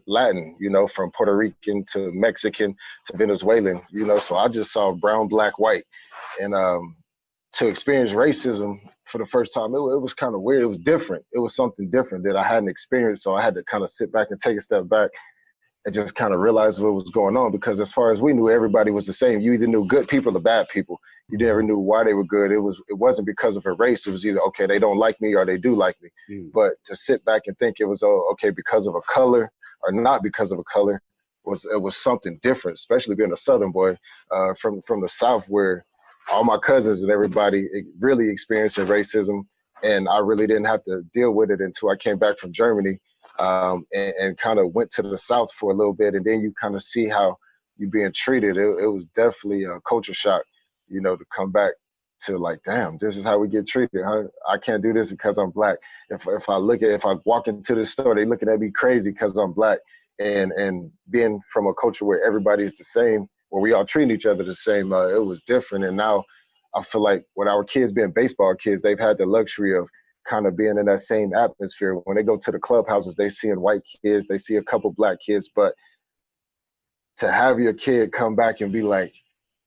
Latin, from Puerto Rican to Mexican to Venezuelan, so I just saw brown, black, white. And to experience racism for the first time, it was kind of weird. It was different. It was something different that I hadn't experienced. So I had to kind of sit back and take a step back and just kind of realize what was going on, because as far as we knew, everybody was the same. You either knew good people or bad people. You never knew why they were good. It wasn't because of a race. It was either, okay, they don't like me or they do like me. But to sit back and think it was, okay, because of a color or not because of a color, it was something different, especially being a Southern boy from the South, where all my cousins and everybody really experiencing racism. And I really didn't have to deal with it until I came back from Germany. And kind of went to the South for a little bit, and then you kind of see how you're being treated. It was definitely a culture shock, to come back to like, damn, this is how we get treated. Huh? I can't do this because I'm Black. If I walk into the store, they looking at me crazy because I'm Black. And being from a culture where everybody is the same, where we all treat each other the same, it was different. And now I feel like with our kids being baseball kids, they've had the luxury of kind of being in that same atmosphere. When they go to the clubhouses, they seeing white kids, they see a couple Black kids, but to have your kid come back and be like,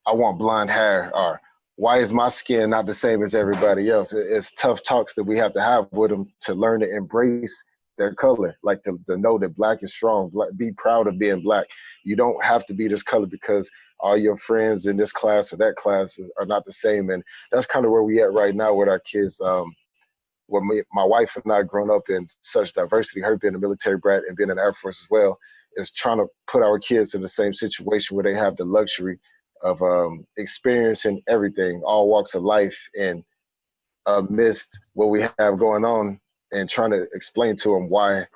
I want blonde hair, or why is my skin not the same as everybody else? It's tough talks that we have to have with them to learn to embrace their color, like to know that Black is strong, be proud of being Black. You don't have to be this color because all your friends in this class or that class are not the same. And that's kind of where we at right now with our kids. My wife and I grown up in such diversity, her being a military brat and being in the Air Force as well, is trying to put our kids in the same situation where they have the luxury of experiencing everything, all walks of life, and amidst what we have going on, and trying to explain to them why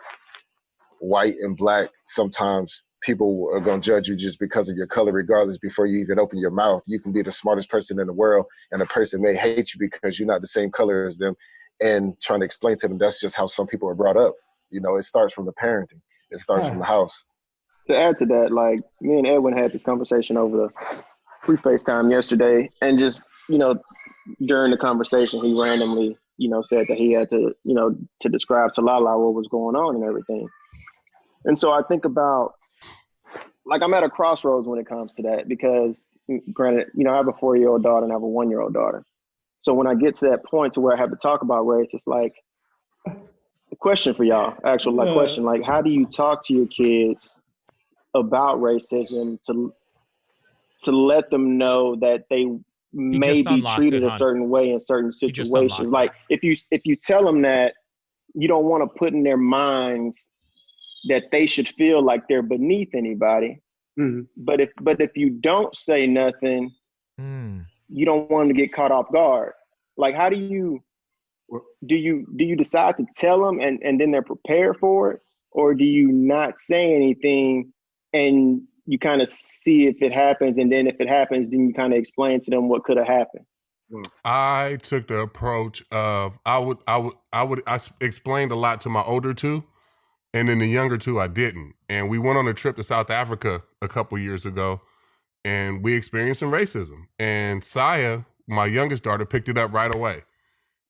white and Black, sometimes people are going to judge you just because of your color, regardless, before you even open your mouth. You can be the smartest person in the world, and a person may hate you because you're not the same color as them. And trying to explain to them that's just how some people are brought up. It starts from the parenting. It starts from the house. To add to that, like me and Edwin had this conversation over the pre-FaceTime yesterday, and just, during the conversation, he randomly, said that he had to, to describe to Lala what was going on and everything. And so I think about, like, I'm at a crossroads when it comes to that, because granted, I have a 4-year-old daughter and I have a 1-year-old daughter. So when I get to that point to where I have to talk about race, it's like a question for y'all, question, like, how do you talk to your kids about racism to let them know that they may be treated a certain way in certain situations. Like if you tell them that, you don't want to put in their minds that they should feel like they're beneath anybody. Mm-hmm. But if you don't say nothing, you don't want them to get caught off guard. Like, how do you decide to tell them and then they're prepared for it? Or do you not say anything and you kind of see if it happens, and then if it happens, then you kind of explain to them what could have happened? I took the approach of I explained a lot to my older two, and then the younger two I didn't. And we went on a trip to South Africa a couple years ago, and we experienced some racism. And Saya, my youngest daughter, picked it up right away.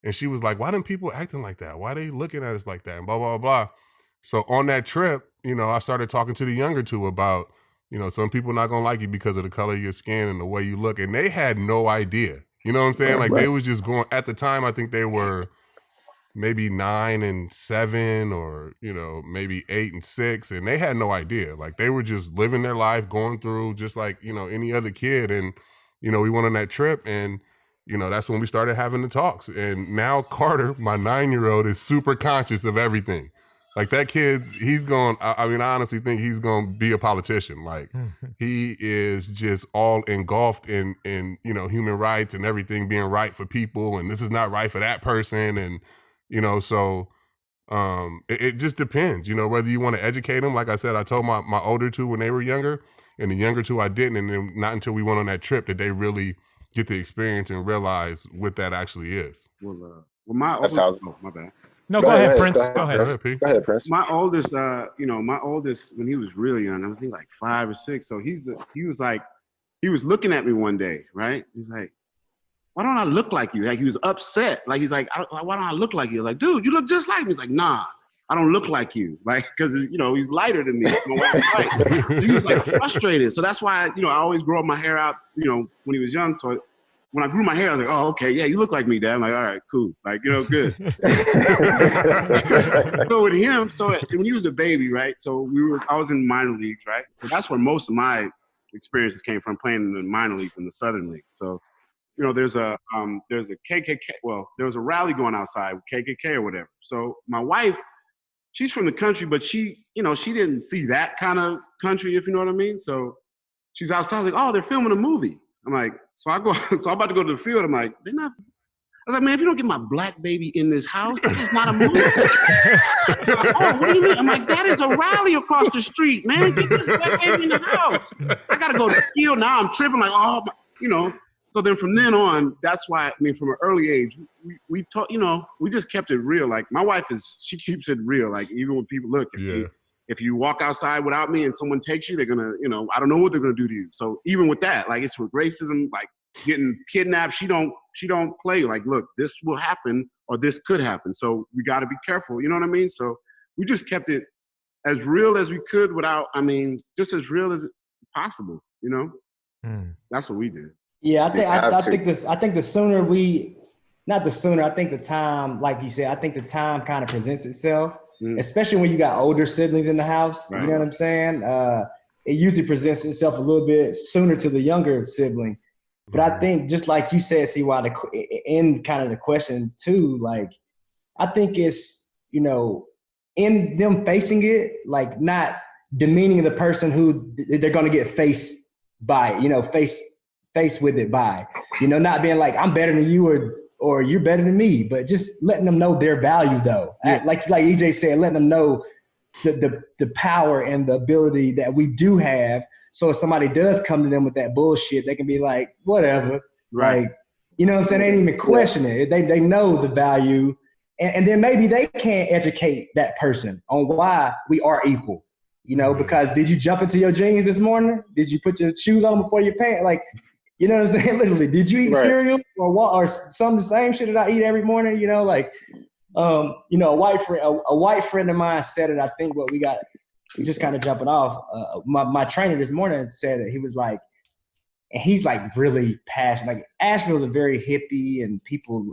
And she was like, why didn't people acting like that? Why are they looking at us like that? And blah, blah, blah. So on that trip, I started talking to the younger two about, some people not going to like you because of the color of your skin and the way you look. And they had no idea. You know what I'm saying? Like, they was just going, at the time, I think they were maybe 9 and 7 or, maybe 8 and 6. And they had no idea. Like, they were just living their life, going through just like, any other kid. And, we went on that trip, and, that's when we started having the talks. And now Carter, my 9-year-old, is super conscious of everything. Like, that kid, I honestly think he's going to be a politician. Like, he is just all engulfed in human rights and everything being right for people. And this is not right for that person. And, so it just depends, whether you want to educate them. Like I said, I told my older two when they were younger, and the younger two I didn't. And then not until we went on that trip did they really get the experience and realize what that actually is. Well, my bad. No, go ahead, Prince. Go ahead. Go ahead, Prince. My oldest, when he was really young, I think like 5 or 6. So he was looking at me one day, right? He's like, why don't I look like you? Like, he was upset. Like, he's like, why don't I look like you? Like, dude, you look just like me. He's like, nah, I don't look like you. Like, cause he's lighter than me. He was like frustrated. So that's why, I always grow my hair out, when he was young. So when I grew my hair, I was like, oh, okay, yeah, you look like me, Dad. I'm like, all right, cool. Like, good. So with him, when he was a baby, right? So I was in minor leagues, right? So that's where most of my experiences came from, playing in the minor leagues in the Southern League. So, there's a KKK, there was a rally going outside with KKK or whatever. So my wife, she's from the country, but she didn't see that kind of country, if you know what I mean. So she's outside, like, oh, they're filming a movie. I'm like, so I'm about to go to the field. I'm like, they're not. I was like, man, if you don't get my black baby in this house, this is not a movie. Like, oh, what do you mean? I'm like, that is a rally across the street, man. Get this black baby in the house. I got to go to the field now. I'm tripping, like, oh, So then from then on, that's why, from an early age, we taught, we just kept it real. Like, my wife she keeps it real. Like, even when people look, if you walk outside without me and someone takes you, they're going to, I don't know what they're going to do to you. So even with that, like, it's with racism, like getting kidnapped, she don't play like, look, this will happen or this could happen. So we got to be careful. You know what I mean? So we just kept it as real as we could without, just as real as possible, That's what we did. Yeah, I think the sooner I think the time, like you said, I think the time kind of presents itself. Especially when you got older siblings in the house, right. You know what I'm saying? It usually presents itself a little bit sooner to the younger sibling. But I think, just like you said, CY, in kind of the question too, like, I think it's, in them facing it, like, not demeaning the person who they're going to get faced by, faced with it by, not being like, I'm better than you or you're better than me, but just letting them know their value though. Yeah. Like EJ said, letting them know the power and the ability that we do have. So if somebody does come to them with that bullshit, they can be like, whatever. Right. Like, you know what I'm saying? They didn't even question it. They know the value. And then maybe they can't educate that person on why we are equal. Because did you jump into your jeans this morning? Did you put your shoes on before your pants? Like, you know what I'm saying? Literally, did you eat cereal or what, or some of the same shit that I eat every morning? A white friend of mine said it. I think just kind of jumping off. My trainer this morning said that he was like, and he's like really passionate. Like, Asheville's a very hippie and people,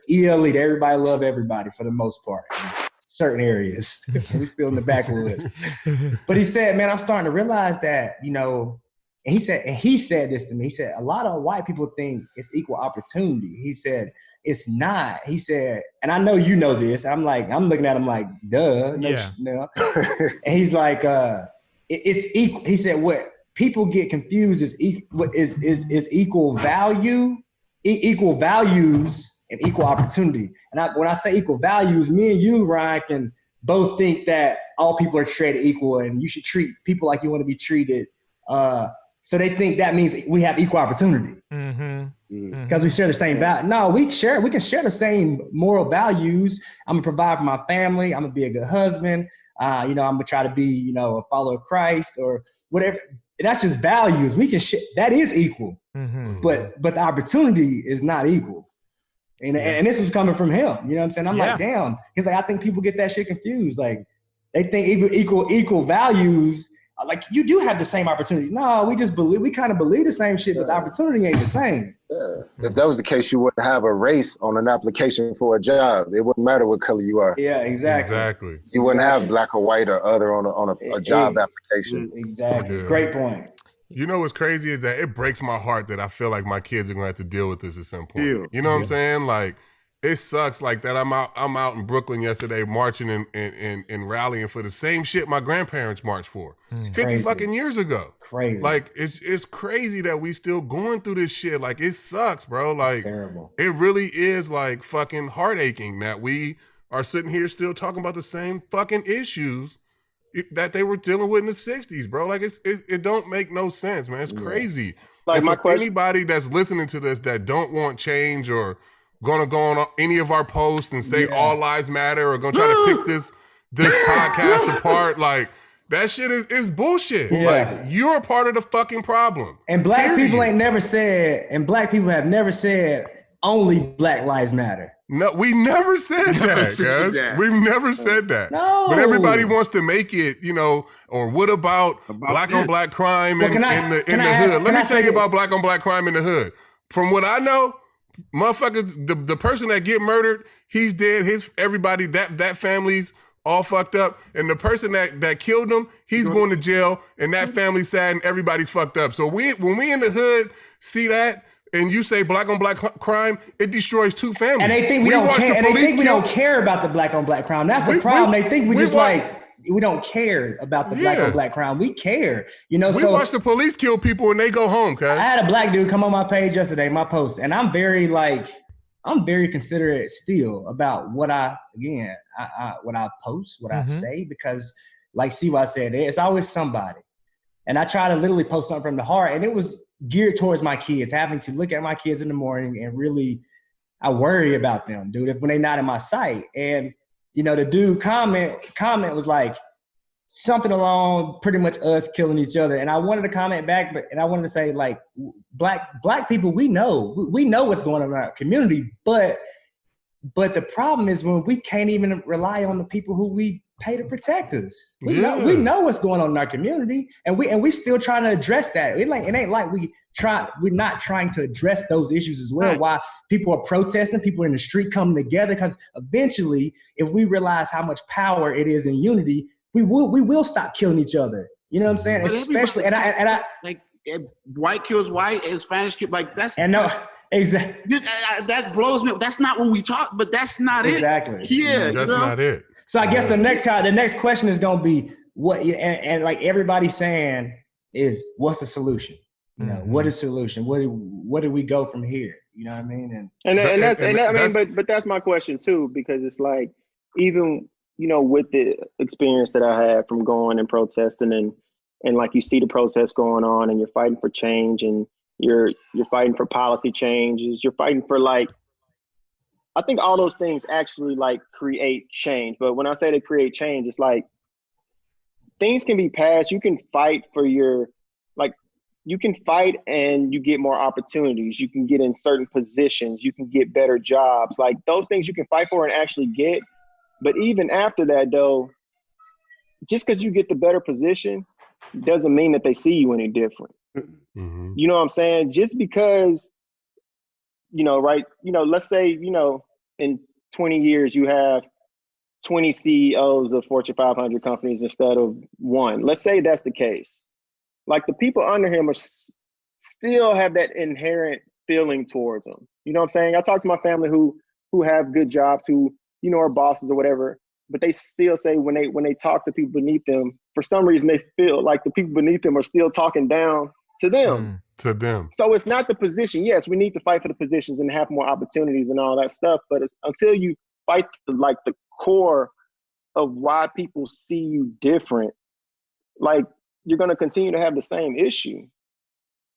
elite. Everybody love everybody for the most part. certain areas. We still in the backwoods. But he said, man, I'm starting to realize that, you know, and he said this to me. He said, a lot of white people think it's equal opportunity. He said, it's not. He said, and I know you know this. I'm looking at him like, duh. Yeah. No. And he's like, it's equal. He said, what people get confused is equal value, equal values, and equal opportunity. And when I say equal values, me and you, Ryan, can both think that all people are treated equal and you should treat people like you want to be treated. So they think that means we have equal opportunity because we share the same value. No, we can share the same moral values. I'm gonna provide for my family. I'm gonna be a good husband. I'm gonna try to be, you know, a follower of Christ or whatever. And that's just values. We can that is equal, but the opportunity is not equal. And this was coming from him. You know what I'm saying? I'm like, damn. He's like, I think people get that shit confused. Like they think equal values. Like you do have the same opportunity. No, we kind of believe the same shit, but the opportunity ain't the same. Yeah. If that was the case, you wouldn't have a race on an application for a job. It wouldn't matter what color you are. Yeah, exactly. You wouldn't have black or white or other on a job application. Exactly. Yeah. Great point. You know what's crazy is that it breaks my heart that I feel like my kids are gonna have to deal with this at some point. You know what I'm saying? Like it sucks like that. I'm out in Brooklyn yesterday marching and rallying for the same shit my grandparents marched for 50 fucking years ago. Crazy. Like it's crazy that we still going through this shit. Like it sucks, bro. Like it's terrible. It really is like fucking heartaching that we are sitting here still talking about the same fucking issues that they were dealing with in the 60s, bro. Like it don't make no sense, man. It's crazy. Like and my for question, anybody that's listening to this that don't want change or gonna go on any of our posts and say all lives matter or gonna try to pick this podcast apart, like that shit is bullshit. Like you're a part of the fucking problem. And black people have never said only Black Lives Matter. No, we never said that, guys. We've never said that. No. But everybody wants to make it, you know, or what about black on black crime in the hood? Let me tell you about black on black crime in the hood. From what I know, motherfuckers, the person that get murdered, he's dead. Everybody, that family's all fucked up. And the person that killed him, he's going to jail and that family's sad and everybody's fucked up. So when we in the hood see that, and you say black on black crime, it destroys two families. And they think we don't care. And they think we don't care about the black on black crime. That's the problem. They think we don't care about the black on black crime. We care. You know, we watch the police kill people and they go home, cuz. I had a black dude come on my page yesterday, my post, and I'm very considerate still about what I post, what I say, because like Siwa said, it's always somebody. And I try to literally post something from the heart, and it was geared towards my kids, having to look at my kids in the morning and really, I worry about them, dude, when they're not in my sight. And, you know, the dude comment was like something along pretty much us killing each other. And I wanted to comment back, and I wanted to say like, black people, we know what's going on in our community, but the problem is when we can't even rely on the people who we pay to protect us. We know what's going on in our community, and we still trying to address that. It ain't like we're not trying to address those issues as well. Right. Why people are protesting, people in the street coming together, because eventually, if we realize how much power it is in unity, we will stop killing each other. You know what I'm saying? But especially, and I like white kills white and Spanish kills like that's. And no. Exactly. That blows me. That's not when we talk, but that's not exactly. it. Yeah, that's not it. So I guess the next question is gonna be what, and like everybody's saying is, what's the solution? You know, what is the solution? Where do we go from here? You know what I mean? But that's my question too, because it's like, even, you know, with the experience that I had from going and protesting and like you see the protests going on and you're fighting for change and you're fighting for policy changes, you're fighting for like, I think all those things actually like create change. But when I say they create change, it's like things can be passed. You can fight for you can fight and you get more opportunities. You can get in certain positions. You can get better jobs. Like those things you can fight for and actually get. But even after that though, just because you get the better position doesn't mean that they see you any different. Mm-hmm. You know what I'm saying? Just because, you know, right, you know, let's say, you know, in 20 years you have 20 CEOs of Fortune 500 companies instead of one. Let's say that's the case. Like the people under him still have that inherent feeling towards him. You know what I'm saying? I talk to my family who have good jobs, who, you know, are bosses or whatever, but they still say when they talk to people beneath them, for some reason they feel like the people beneath them are still talking down to them. To them. So it's not the position. Yes, we need to fight for the positions and have more opportunities and all that stuff, but it's until you fight like the core of why people see you different, like you're going to continue to have the same issue.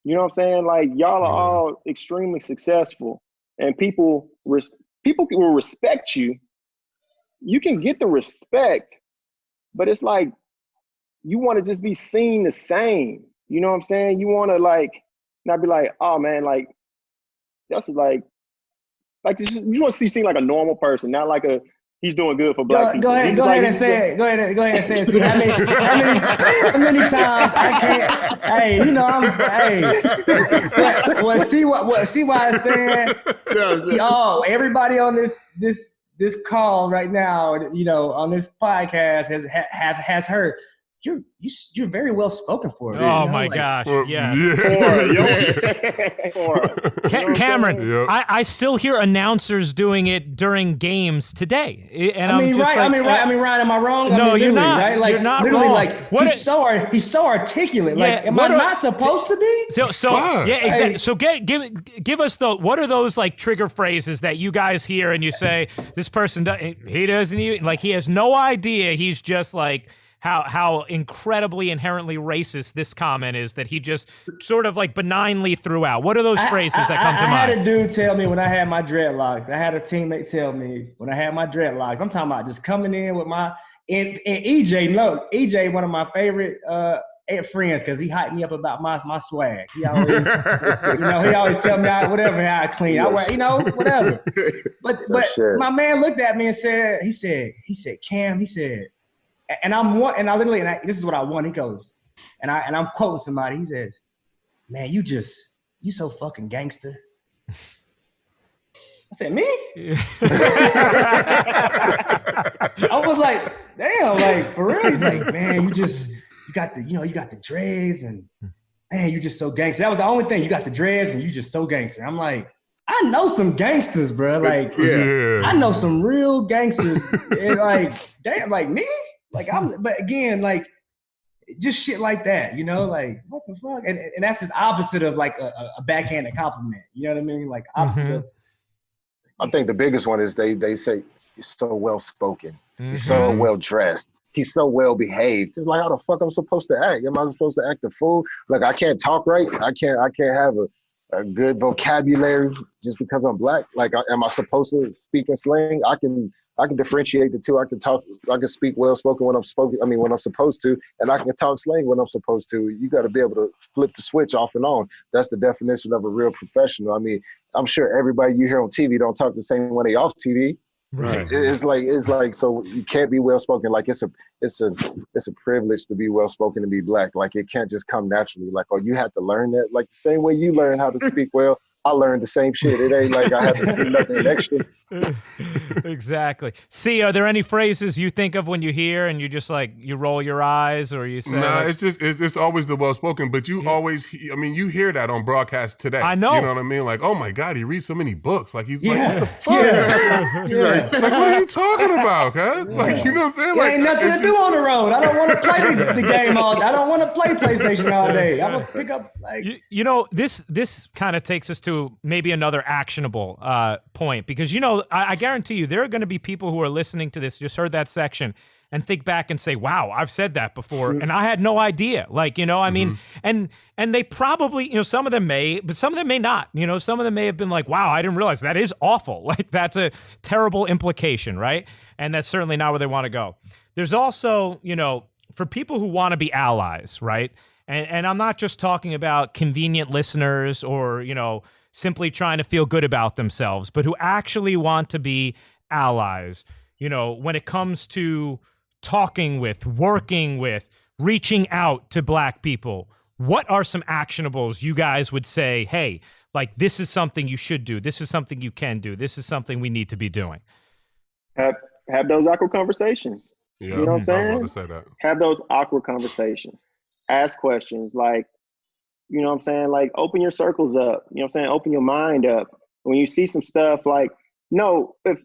You know what I'm saying? Like y'all are all extremely successful, and people will respect you. You can get the respect, but it's like you want to just be seen the same. You know what I'm saying? You want to like not be like, oh man, like that's like you want to be seen like a normal person, not like he's doing good for black people. Go ahead and say it. Go ahead and say it. See, how many times I can't. Hey, you know see why I'm saying. Oh, everybody on this call right now, you know, on this podcast has heard. You're very well spoken for it. Oh, you know? my gosh! Yes. Cameron, I still hear announcers doing it during games today, and I mean, Ryan, am I wrong? No, you're not. Right? Like, you're not literally, wrong. like he's so articulate. Yeah, like, am I not supposed to be? So yeah, exactly. So give us what are those like trigger phrases that you guys hear and you say this person he doesn't even like he has no idea. He's just like. How incredibly inherently racist this comment is that he just sort of like benignly threw out. What are those phrases that come to mind? I had a dude tell me when I had my dreadlocks. I had a teammate tell me when I had my dreadlocks. I'm talking about just coming in with my and EJ. Look, EJ, one of my favorite friends, because he hyped me up about my swag. He always, he always tell me whatever how I clean. I wear, whatever. But my man looked at me and said, he said, Cam, he said. And this is what I want. He goes, and I'm quoting somebody. He says, "Man, you so fucking gangster." I said, "Me?" I was like, "Damn, like for real?" He's like, "Man, you got the dreads, and man, you just so gangster." That was the only thing. You got the dreads, and you just so gangster. I'm like, I know some gangsters, bro. Like, I know some real gangsters. And like, damn, like me. Like but again, like just shit like that, like what the fuck? And that's the opposite of like a backhanded compliment. You know what I mean? Like opposite of. I think the biggest one is they say he's so well spoken, he's so well dressed, he's so well behaved. It's like how the fuck I'm supposed to act? Am I supposed to act a fool? Like I can't talk right. I can't have a good vocabulary just because I'm black. Like am I supposed to speak in slang? I can differentiate the two. I can speak well spoken when I'm supposed to, and I can talk slang when I'm supposed to. You got to be able to flip the switch off and on. That's the definition of a real professional. I mean, I'm sure everybody you hear on TV don't talk the same when they off TV. Right. It's like so you can't be well spoken. Like it's a privilege to be well spoken and be black. Like it can't just come naturally. Like you have to learn that. Like the same way you learn how to speak well. I learned the same shit. It ain't like I have to do nothing extra. Exactly. See, are there any phrases you think of when you hear and you just like, you roll your eyes or you say? Nah, it's always the well-spoken, but you always, you hear that on broadcast today. I know. You know what I mean? Like, oh my God, he reads so many books. Like, he's like, what the fuck? Yeah. Like, what are you talking about, huh? Like, you know what I'm saying? Like, ain't nothing to do on the road. I don't want to play the game I don't want to play PlayStation all day. I'm going to pick up like. This kind of takes us to maybe another actionable point, because I guarantee you there are going to be people who are listening to this, just heard that section and think back and say, wow, I've said that before and I had no idea. Like, I mean, and they probably, some of them may, but some of them may not. Some of them may have been like, wow, I didn't realize that is awful. Like that's a terrible implication, right? And that's certainly not where they want to go. There's also, for people who want to be allies, right? And I'm not just talking about convenient listeners or, simply trying to feel good about themselves, but who actually want to be allies, when it comes to talking with, working with, reaching out to Black people. What are some actionables you guys would say, hey, like this is something you should do. This is something you can do. This is something we need to be doing. have those awkward conversations. Yeah, You know what I'm I was saying? about to say that. Have those awkward conversations. Ask questions, like, you know what I'm saying? Like, open your circles up. You know what I'm saying? Open your mind up. When you see some stuff, like, no, if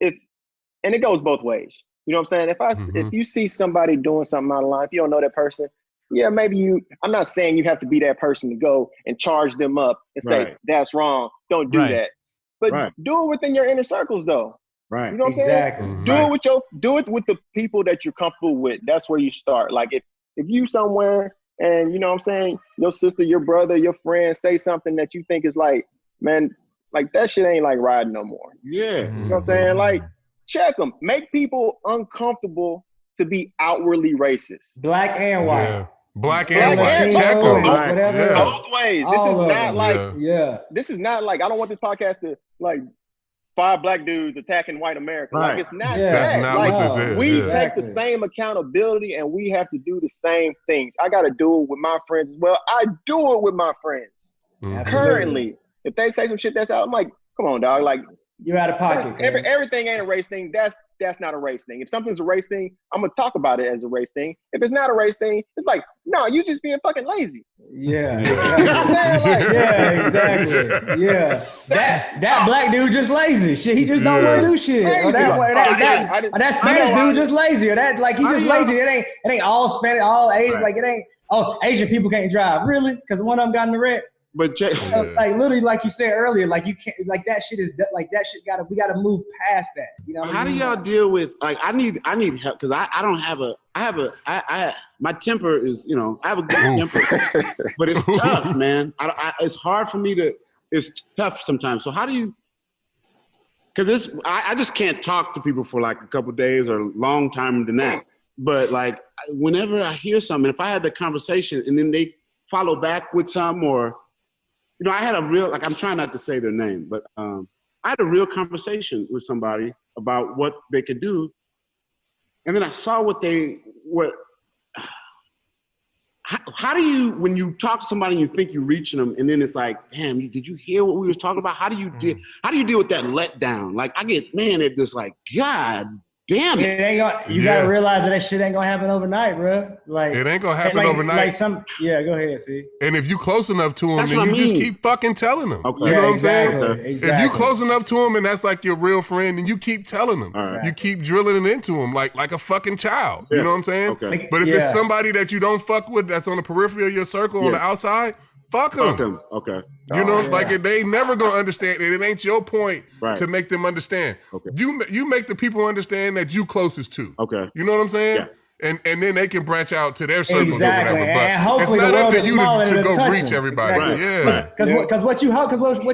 and it goes both ways. You know what I'm saying? If you see somebody doing something out of line, if you don't know that person, yeah, maybe I'm not saying you have to be that person to go and charge them up and say, that's wrong. Don't do that. But do it within your inner circles though. Right. You know what I'm saying? Do it with the people that you're comfortable with. That's where you start. Like if you somewhere and you know what I'm saying, your sister, your brother, your friend say something that you think is like, man, like that shit ain't like riding no more. Yeah. You know what I'm saying? Like, check them. Make people uncomfortable to be outwardly racist. Black and white. Yeah. Black and white. Latino Check them. and whatever. Both ways. This is not like this is not like, I don't want this podcast to like 5 black dudes attacking white America. Right. Like it's not That's that. not Like, what this is. we Yeah. take the same accountability and we have to do the same things. I got to do it with my friends as well. I do it with my friends. Currently, if they say some shit that's out, I'm like, come on, dog. Like, you're out of pocket. Everything ain't a race thing. That's not a race thing. If something's a race thing, I'm gonna talk about it as a race thing. If it's not a race thing, it's like, no, you just being fucking lazy. Yeah, exactly. Yeah, exactly. Yeah, that black dude just lazy. Shit, he just don't want to do shit. Or that Spanish dude just lazy. Or that like he just lazy. It ain't all Spanish, all Asian. Like it ain't. Oh, Asian people can't drive, really? Because one of them got in the wreck. But like literally, like you said earlier, like you can't, like that shit is like that shit. We gotta move past that. You know. How do y'all deal with like I need help because I don't have my temper is, you know, I have a good temper, but it's tough, man. It's hard for me to. It's tough sometimes. So how do you? Because I just can't talk to people for like a couple of days or a long time than that. But like whenever I hear something, if I had the conversation and then they follow back with some or. You know, I had a real, like, I'm trying not to say their name, but I had a real conversation with somebody about what they could do. And then I saw how do you, when you talk to somebody and you think you're reaching them, and then it's like, damn, did you hear what we was talking about? How do you deal with that letdown? Like, I get, man, it just like, God damn it. You gotta realize that shit ain't gonna happen overnight, bro. Like it ain't gonna happen overnight. Like go ahead, see. And if you close enough to them, then you just keep fucking telling them. Okay. You know what I'm saying? Exactly. If you close enough to them and that's like your real friend, then you keep telling them. Right. You keep drilling it into them like a fucking child. Yeah. You know what I'm saying? Okay. But if it's somebody that you don't fuck with, that's on the periphery of your circle on the outside, fuck them. Okay. You know, like they never gonna understand it. It ain't your point to make them understand. Okay. You make the people understand that you closest to. Okay. You know what I'm saying? Yeah. And then they can branch out to their circles exactly. or whatever. But and hopefully it's not up to you to to go reach everybody. Exactly. Yeah. Because what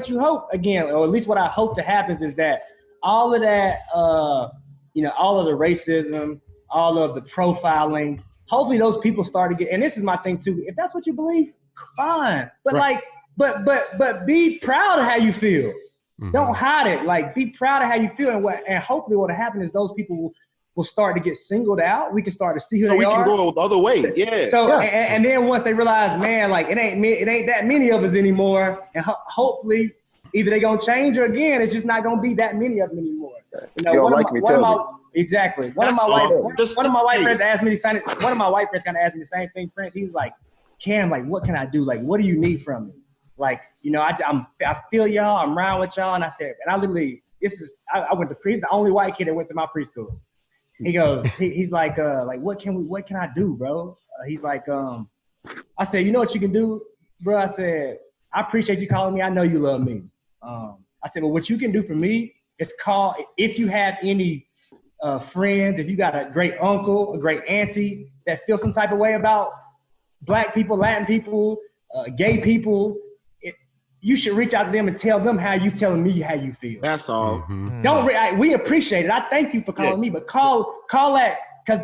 you hope again, or at least what I hope to happen is that all of that, all of the racism, all of the profiling, hopefully those people start to get. And this is my thing too. If that's what you believe, fine. But but be proud of how you feel. Mm-hmm. Don't hide it. Like be proud of how you feel, and hopefully what'll happen is those people will start to get singled out. We can start to see who they are. We can go the other way. Yeah. So and then once they realize, man, like it ain't that many of us anymore, and hopefully either they gonna change or again it's just not gonna be that many of them anymore. You know, one of my white friends asked me the same. One of my white friends kind of asked me the same thing. Prince, he was like, Cam, like, what can I do? Like, what do you need from me? Like, you know, I feel y'all, I'm around with y'all. And I said, and I literally, I went to he's the only white kid that went to my preschool. He goes, he's like, what can I do, bro? He's like, I said, you know what you can do, bro? I said, I appreciate you calling me. I know you love me. I said, well, what you can do for me is call, if you have any friends, if you got a great uncle, a great auntie that feel some type of way about Black people, Latin people, gay people, you should reach out to them and tell them how you telling me how you feel. That's all. Mm-hmm. We appreciate it. I thank you for calling me, but call that, because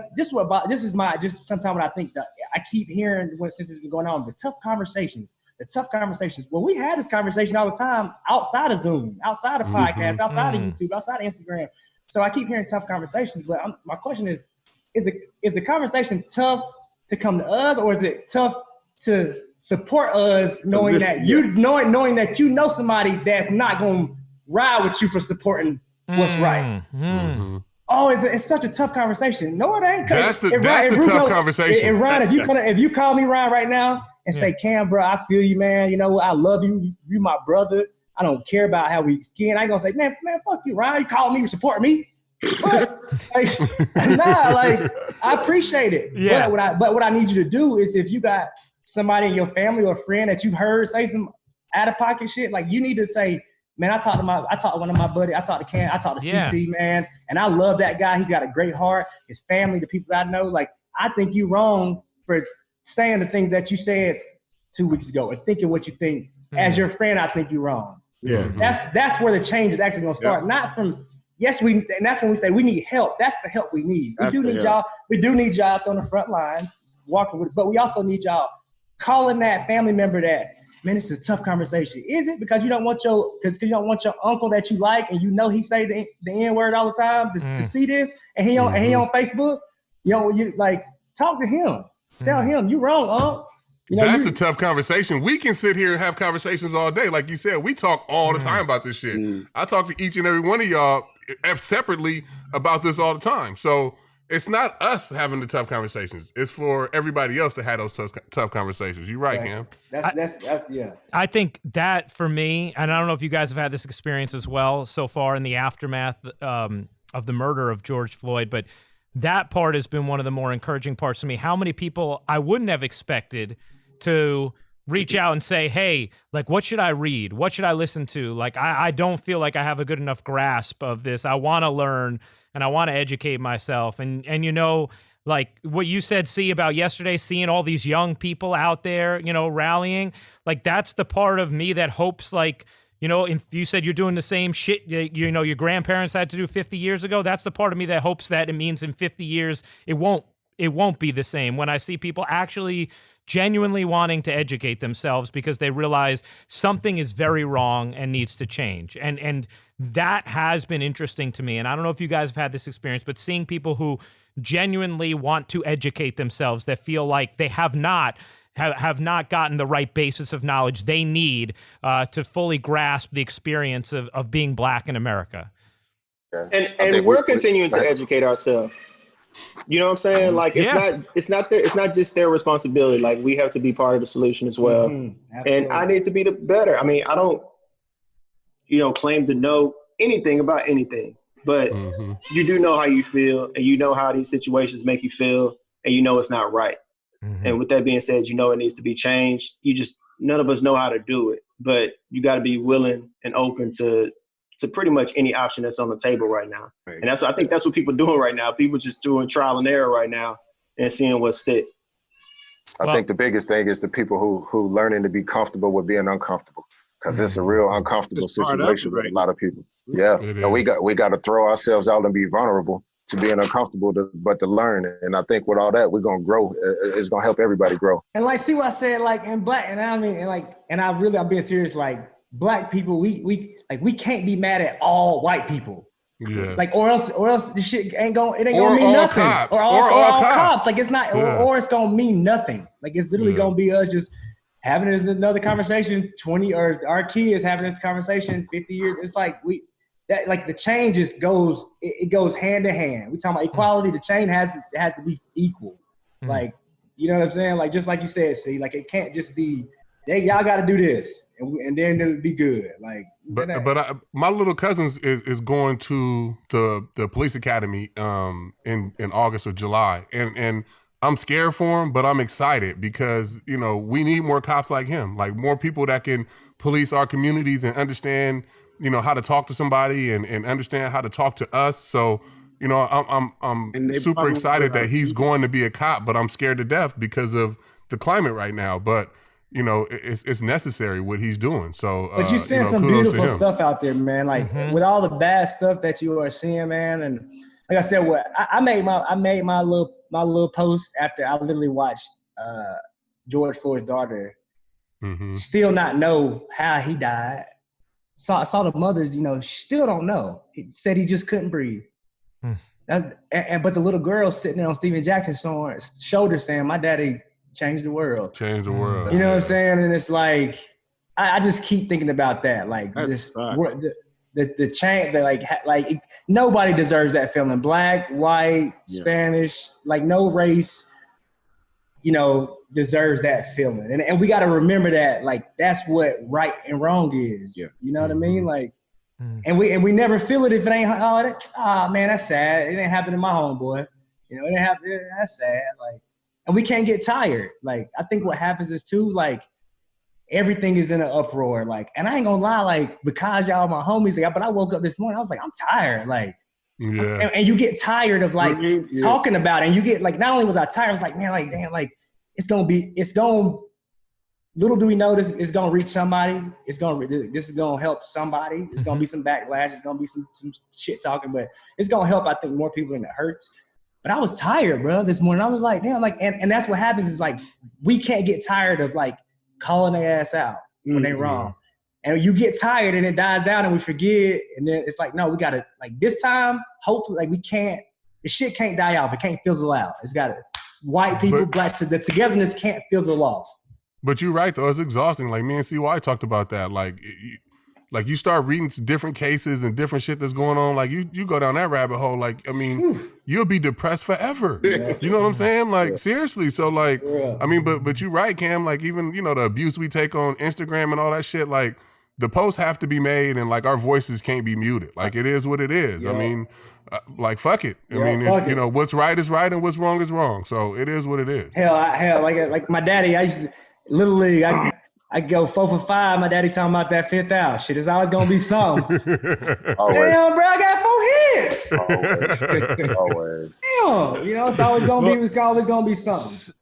sometimes when I think that I keep hearing since it's been going on, the tough conversations. Well, we had this conversation all the time outside of Zoom, outside of podcasts, outside of YouTube, outside of Instagram. So I keep hearing tough conversations, but my question is the conversation tough to come to us, or is it tough to support us knowing that you know somebody that's not going to ride with you for supporting what's right? Oh, it's such a tough conversation. No, it ain't. That's the tough conversation. And Ryan, if you call me Ryan right now and say, Cam, bro, I feel you, man. You know what? I love you. You my brother. I don't care about how we skin. I ain't gonna say, man, fuck you, Ryan. You call me, you support me. But like, I appreciate it. Yeah. But what I need you to do is, if you got somebody in your family or friend that you've heard say some out of pocket shit, like, you need to say, man, I talked to one of my buddies. I talked to Cam. I talked to CC, man. And I love that guy. He's got a great heart. His family, the people I know. Like, I think you wrong for saying the things that you said 2 weeks ago and thinking what you think. As your friend, I think you're wrong. Yeah. That's where the change is actually going to start. Not from, and that's when we say we need help. That's the help we need. We do need y'all out on the front lines walking with it. But we also need y'all calling that family member that, man, this is a tough conversation. Is it? Because you don't want your uncle that you like and you know he say the N-word all the time to see this, and he on Facebook. You like, talk to him. Tell him you wrong, Unc. That's the tough conversation. We can sit here and have conversations all day. Like you said, we talk all the time about this shit. I talk to each and every one of y'all separately about this all the time. So it's not us having the tough conversations. It's for everybody else to have those tough conversations. You're right, Cam. That's yeah. I think that for me, and I don't know if you guys have had this experience as well so far in the aftermath of the murder of George Floyd, but that part has been one of the more encouraging parts to me. How many people I wouldn't have expected to reach out and say, hey, like, what should I read? What should I listen to? Like, I don't feel like I have a good enough grasp of this. I want to learn and I want to educate myself. And like what you said, about yesterday, seeing all these young people out there, rallying, like, that's the part of me that hopes, like, if you said you're doing the same shit, your grandparents had to do 50 years ago, that's the part of me that hopes that it means in 50 years, it won't be the same. When I see people actually genuinely wanting to educate themselves because they realize something is very wrong and needs to change. And that has been interesting to me. And I don't know if you guys have had this experience, but seeing people who genuinely want to educate themselves, that feel like they have not gotten the right basis of knowledge they need to fully grasp the experience of being Black in America. And we're continuing to educate ourselves. You know what I'm saying? Like, it's not just their responsibility. Like, we have to be part of the solution as well. And I need to be the better. I mean, I don't, claim to know anything about anything, but you do know how you feel, and you know how these situations make you feel, and you know it's not right. And with that being said, it needs to be changed. None of us know how to do it, but you got to be willing and open to pretty much any option that's on the table right now. Right. And I think that's what people are doing right now. People just doing trial and error right now and seeing what sticks. I think the biggest thing is the people who learning to be comfortable with being uncomfortable, because it's a real uncomfortable situation for a lot of people. Yeah, and we got to throw ourselves out and be vulnerable to being uncomfortable, but to learn. And I think with all that, we're gonna grow. It's gonna help everybody grow. And like, see what I said, like, in Black, and I mean, I'm being serious. Like, Black people, we can't be mad at all white people. Yeah. Like, or else this shit ain't gonna mean nothing. Cops. Or all cops. Like, it's not, or it's gonna mean nothing. Like, it's literally gonna be us just having another conversation, 20, or our kids having this conversation 50 years. It's like the change just goes hand in hand. We talking about equality. The change has to be equal. Like, you know what I'm saying? Like, just like you said, see, like, it can't just be, y'all got to do this, and then it'll be good. Like, my little cousins is going to the police academy in August or July, and I'm scared for him, but I'm excited because we need more cops like him, like more people that can police our communities and understand how to talk to somebody and understand how to talk to us. So I'm super excited that he's going to be a cop, but I'm scared to death because of the climate right now. But it's necessary what he's doing. So, but you're seeing some beautiful stuff out there, man. Like with all the bad stuff that you are seeing, man. And like I said, I made my little post after I literally watched George Floyd's daughter still not know how he died. So I saw the mothers, still don't know. He said he just couldn't breathe. But the little girl sitting there on Steven Jackson's shoulder saying, "My daddy changed the world." Changed the world. You know what I'm saying? And it's like, I just keep thinking about that. Like, the change, like nobody deserves that feeling. Black, white, Spanish, like no race, deserves that feeling. And we got to remember that, like, that's what right and wrong is. Yeah. You know what I mean? Like, and we never feel it if it ain't, man, that's sad. It ain't happened to my homeboy. It ain't happen. That's sad. Like, and we can't get tired. Like, I think what happens is too, like, everything is in an uproar. Like, and I ain't gonna lie, like, because y'all my homies, like, but I woke up this morning, I was like, I'm tired. Like, and you get tired of like talking about it. And you get like, not only was I tired, I was like, man, like, damn, like, little do we know this is gonna reach somebody. This is gonna help somebody. It's gonna be some backlash. It's gonna be some shit talking, but it's gonna help, I think, more people than it hurts. But I was tired, bro, this morning. I was like, damn, like, and that's what happens is, like, we can't get tired of, like, calling their ass out when they wrong. And you get tired and it dies down and we forget. And then it's like, no, we gotta, like, this time, hopefully, like, the shit can't die off. It can't fizzle out. It's gotta, white people, black, the togetherness can't fizzle off. But you're right, though. It's exhausting. Like, me and CY talked about that. Like you start reading different cases and different shit that's going on. Like, you go down that rabbit hole. Like, I mean, you'll be depressed forever. You know what I'm saying? Like, seriously. So, like, I mean, but you're right, Cam. Like, even, the abuse we take on Instagram and all that shit, like, the posts have to be made and, like, our voices can't be muted. Like, it is what it is. I mean, like, fuck it. I mean, what's right is right and what's wrong is wrong. So it is what it is. Hell, like my daddy, I used to, Little League, I go 4 for 5. My daddy talking about that fifth out. Shit, it's always gonna be something. Damn, bro, I got 4 hits. Always. Damn, it's always gonna be something.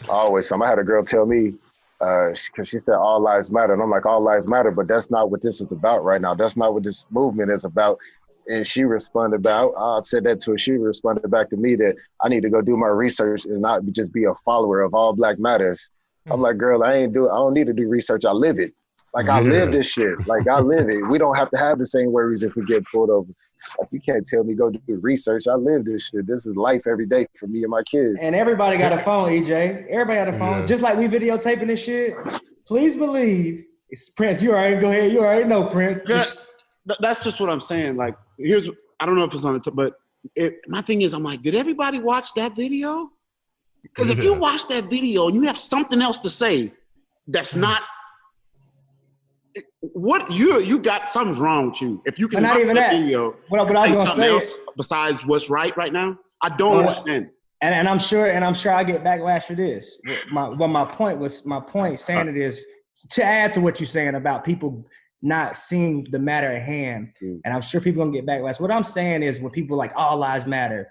Always something. I had a girl tell me, because she said all lives matter, and I'm like, all lives matter, but that's not what this is about right now. That's not what this movement is about. And she responded back. I said that to her. She responded back to me that I need to go do my research and not just be a follower of All Black Matters. I'm like, girl, I don't need to do research. I live it. Like, I live this shit. Like, I live it. We don't have to have the same worries if we get pulled over. Like, you can't tell me go do research. I live this shit. This is life every day for me and my kids. And everybody got a phone, EJ. Everybody got a phone. Yeah. Just like we videotaping this shit. Please believe. It's Prince. You already go ahead. You already know, Prince. Yeah, that's just what I'm saying. Like, I don't know if it's on the top, but my thing is, I'm like, did everybody watch that video? Because if you watch that video and you have something else to say that's not what you got, something's wrong with you. If you can watch that video, what I was gonna say else besides what's right now, I don't understand. And I'm sure I get backlash for this. My point saying it is to add to what you're saying about people not seeing the matter at hand. And I'm sure people gonna get backlash. What I'm saying is, when people like all lives matter,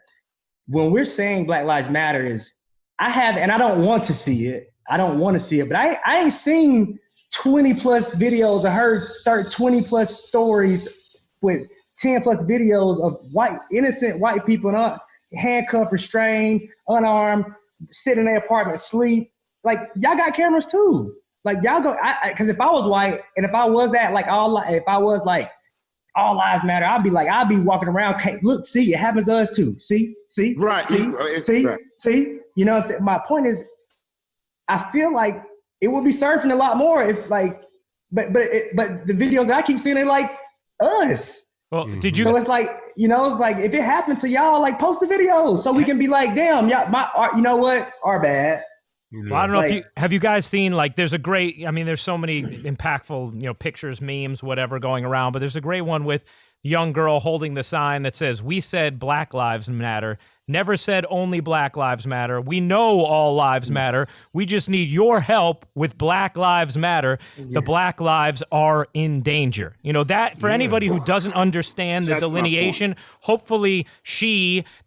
when we're saying Black Lives Matter, is and I don't want to see it. But I ain't seen 20 plus videos. I heard 20 plus stories with 10 plus videos of innocent white people handcuffed, restrained, unarmed, sit in their apartment, sleep. Like, y'all got cameras too. Like, y'all go, because if I was white and if I was that, like, if I was like all lives matter, I'd be walking around, look, see, it happens to us too. See, right. See. You know what I'm saying? My point is, I feel like it would be surfing a lot more if, like, but the videos that I keep seeing, they like us. Well, did you? So it's like, it's like, if it happened to y'all, like, post the videos so we can be like, damn, y'all, you know what? Our bad. Well, I don't know have you guys seen, like, there's so many impactful, pictures, memes, whatever going around, but there's a great one with a young girl holding the sign that says, "We said Black Lives Matter, never said only Black Lives Matter. We know all lives matter. We just need your help with Black Lives Matter. The Black lives are in danger." That, for anybody who doesn't understand the delineation, hopefully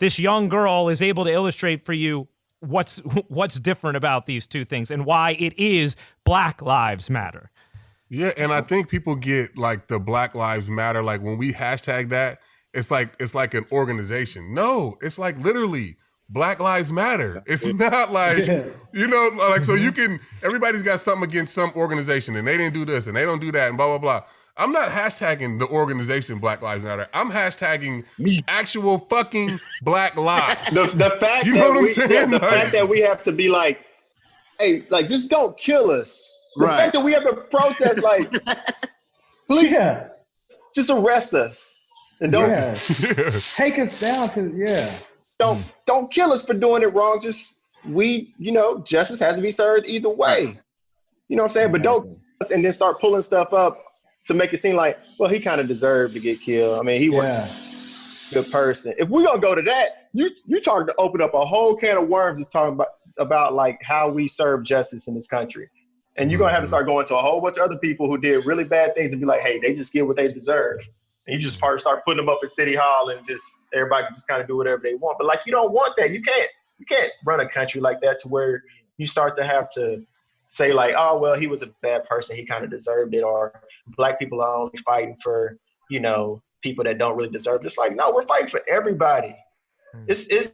this young girl, is able to illustrate for you what's different about these two things and why it is Black Lives Matter. Yeah, and I think people get, like, the Black Lives Matter, like, when we hashtag that, it's like an organization. No, it's like literally Black Lives Matter. It's not like, so everybody's got something against some organization and they didn't do this and they don't do that and blah, blah, blah. I'm not hashtagging the organization Black Lives Matter. I'm hashtagging actual fucking Black lives. The fact the fact that we have to be like, hey, like, just don't kill us. The fact that we have to protest, like, please. Yeah. just arrest us and don't take us down to don't kill us for doing it wrong. Just justice has to be served either way. You know what I'm saying? But don't and then start pulling stuff up to make it seem like, well, he kind of deserved to get killed. I mean, he was a good person. If we're gonna go to that, you trying to open up a whole can of worms just talking about like how we serve justice in this country. And you're gonna have to start going to a whole bunch of other people who did really bad things and be like, hey, they just get what they deserve. And you just start putting them up at City Hall and just everybody can just kind of do whatever they want. But like, you don't want that. You can't run a country like that to where you start to have to say like, oh, well, he was a bad person, he kind of deserved it, or Black people are only fighting for, people that don't really deserve it. It's like, no, we're fighting for everybody. It's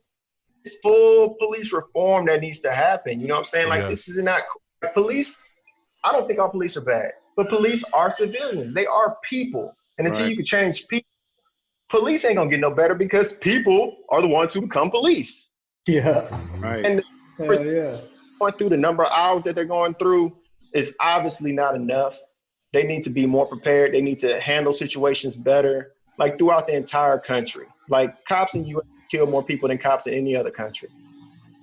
full police reform that needs to happen. You know what I'm saying? Like, this is not police. I don't think our police are bad, but police are civilians. They are people. And until you can change people, police ain't gonna get no better because people are the ones who become police. Yeah. Right. And going through the number of hours that they're going through is obviously not enough. They need to be more prepared. They need to handle situations better, like throughout the entire country. Like cops in the U.S. kill more people than cops in any other country. You know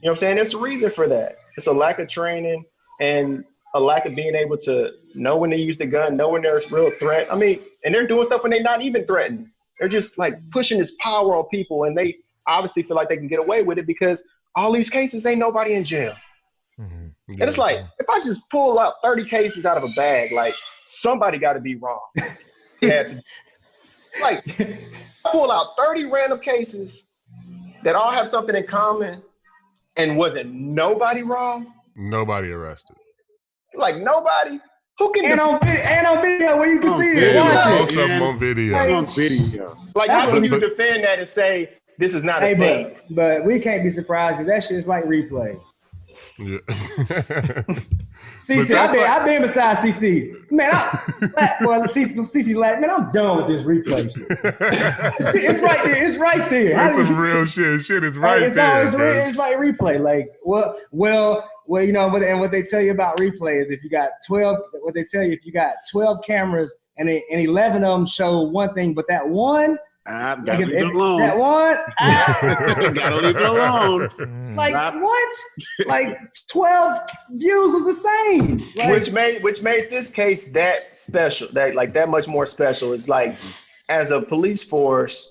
what I'm saying? There's a reason for that. It's a lack of training and a lack of being able to know when to use the gun, know when there's real threat. I mean, and they're doing stuff when they're not even threatened. They're just like pushing this power on people, and they obviously feel like they can get away with it because all these cases ain't nobody in jail. And it's like, if I just pull out 30 cases out of a bag, like somebody got to be wrong. Like, pull out 30 random cases that all have something in common, and wasn't nobody wrong? Nobody arrested. Like nobody? Who can and on video where you can see it. Most Watch of them on video. On video. Like, how can you defend that and say this is not a thing? But we can't be surprised if that shit is like replay. Yeah. CC, I've been beside CC. Man, CC's like, man, I'm done with this replay shit. It's right there. It's right there. That's some real shit. Shit is right there. It's like replay. Like, well, and what they tell you about replay is if you got 12 cameras and 11 of them show one thing, but that one, gotta leave it alone. That one, gotta leave it alone. Like what? Like 12 views is the same. Like, which made this case that special, that much more special. It's like, as a police force,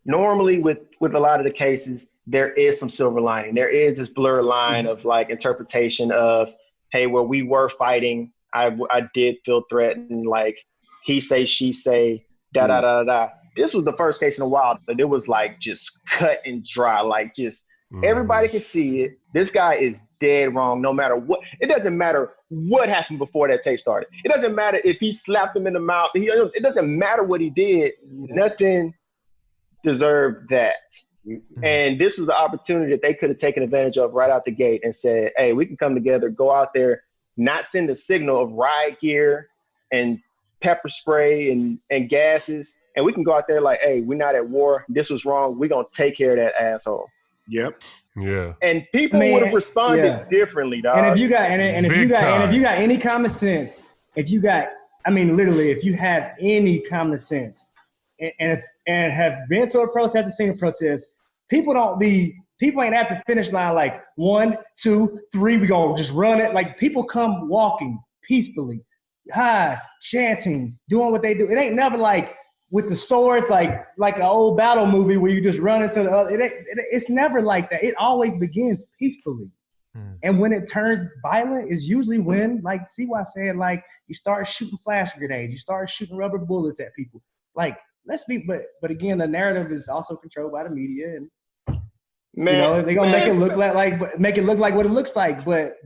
normally with a lot of the cases, there is some silver lining. There is this blurred line of like interpretation of, hey, well, we were fighting. I did feel threatened. Like he say, she say, da da da da. This was the first case in a while that it was like just cut and dry, like just everybody can see it. This guy is dead wrong no matter what. It doesn't matter what happened before that tape started. It doesn't matter if he slapped him in the mouth. It doesn't matter what he did. Nothing deserved that. And this was an opportunity that they could have taken advantage of right out the gate and said, hey, we can come together, go out there, not send a signal of riot gear and pepper spray and gases. And we can go out there like, hey, we're not at war. This was wrong. We're going to take care of that asshole. Yep. Yeah. And people would have responded differently, dog. And if you got any common sense, if you have any common sense and have been to a protest and seen a protest, people ain't at the finish line like 1, 2, 3, we gonna just run it. Like people come walking peacefully, chanting, doing what they do. It ain't never like with the swords, like an old battle movie where you just run into the other. It's never like that. It always begins peacefully. And when it turns violent is usually when, like CY said, like you start shooting flash grenades, you start shooting rubber bullets at people. Like, but again, the narrative is also controlled by the media, and they're gonna make it look like what it looks like. But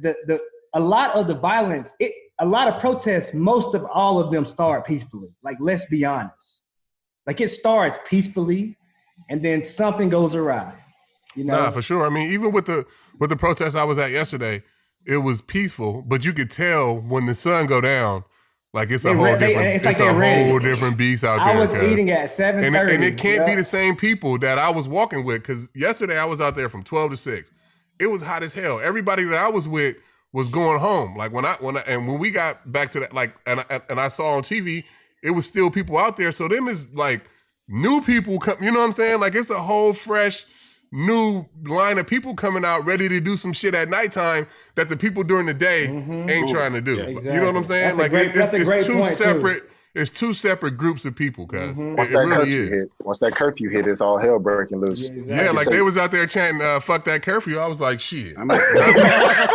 a lot of the violence, a lot of protests, most of all of them start peacefully. Like, let's be honest. Like it starts peacefully, and then something goes awry. Nah, for sure. I mean, even with the protest I was at yesterday, it was peaceful, but you could tell when the sun go down, like it's a whole different beast out there. I was eating at 7:30. And it can't be the same people that I was walking with, because yesterday I was out there from 12 to 6. It was hot as hell. Everybody that I was with was going home. Like when we got back to that, like, and I saw on TV, it was still people out there. So them is like new people come, you know what I'm saying? Like it's a whole fresh new line of people coming out ready to do some shit at nighttime that the people during the day ain't trying to do. Yeah, exactly. You know what I'm saying? That's a great- that's a great it's two point, separate. It's two separate groups of people, cuz. Once It that really curfew is. hit, once that curfew hit, it's all hell breaking loose. Yeah, like they was out there chanting, fuck that curfew. I was like, shit. I'm like,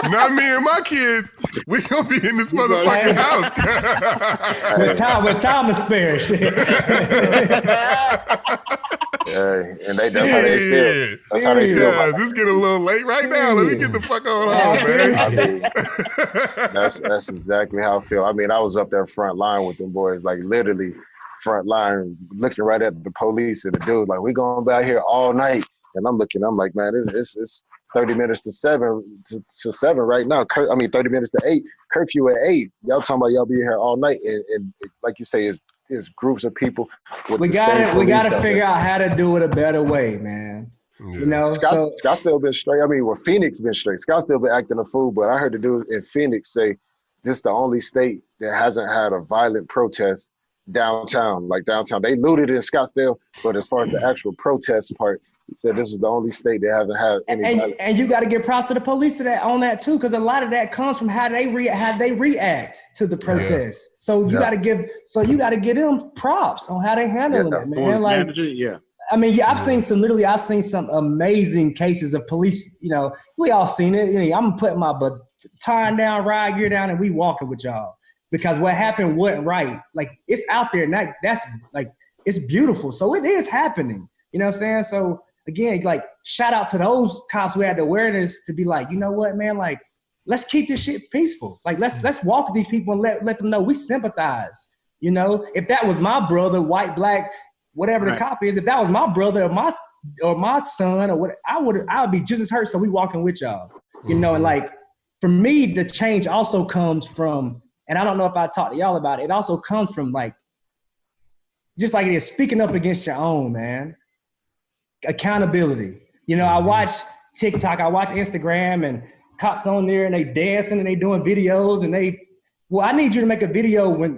Not me and my kids. We gonna be in this motherfucking house. With time to spare. And that's how they feel. That's how they feel. Yeah, this getting a little late right now. Let me get the fuck on home, man. I mean, that's exactly how I feel. I mean, I was up there front line with them boys, like literally front line, looking right at the police and the dude, like, we going back here all night. And I'm like, man, it's 30 minutes to 7 right now. 30 minutes to 8. Curfew at 8. Y'all talking about y'all be here all night, and like you say, is groups of people. We gotta figure out how to do it a better way, man. Yeah. You know, Scottsdale been straight. I mean, Phoenix been straight. Scottsdale been acting a fool, but I heard the dude in Phoenix say this is the only state that hasn't had a violent protest downtown. Like downtown, they looted in Scottsdale, but as far as the actual protest part, he said this is the only state that haven't had any. And you got to give props to the police on that too, because a lot of that comes from how they react to the protests. Yeah. So you got to give them props on how they handling it, man. Like, I mean, I've seen some amazing cases of police. You know, we all seen it. You know, I'm putting my tying down, ride gear down, and we walking with y'all. Because what happened wasn't right. Like, it's out there, and that's like, it's beautiful. So it is happening. You know what I'm saying? So again, like, shout out to those cops who had the awareness to be like, you know what, man, like, let's keep this shit peaceful. Like, let's walk with these people and let them know we sympathize. You know, if that was my brother, white, black, whatever the cop is, if that was my brother or my son or what, I would be just as hurt. So we walking with y'all. You know, and like, for me, the change also comes from, and I don't know if I talked to y'all about it, it also comes from, like, just like it is, speaking up against your own, man. Accountability. You know, I watch TikTok, I watch Instagram, and cops on there, and they dancing, and they doing videos, and I need you to make a video when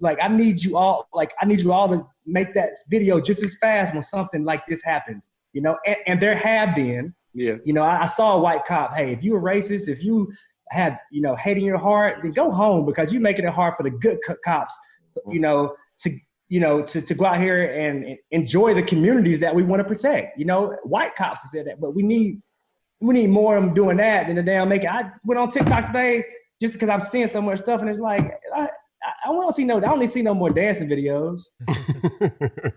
I need you all to make that video just as fast when something like this happens, you know, and there have been, you know, I saw a white cop, hey, if you a racist, if you have, you know, hate in your heart, then go home, because you're making it hard for the good cops, you know, to go out here and enjoy the communities that we want to protect. You know, white cops have said that, but we need more of them doing that than the damn making. I went on TikTok today just because I'm seeing so much stuff, and it's like, I don't see no more dancing videos.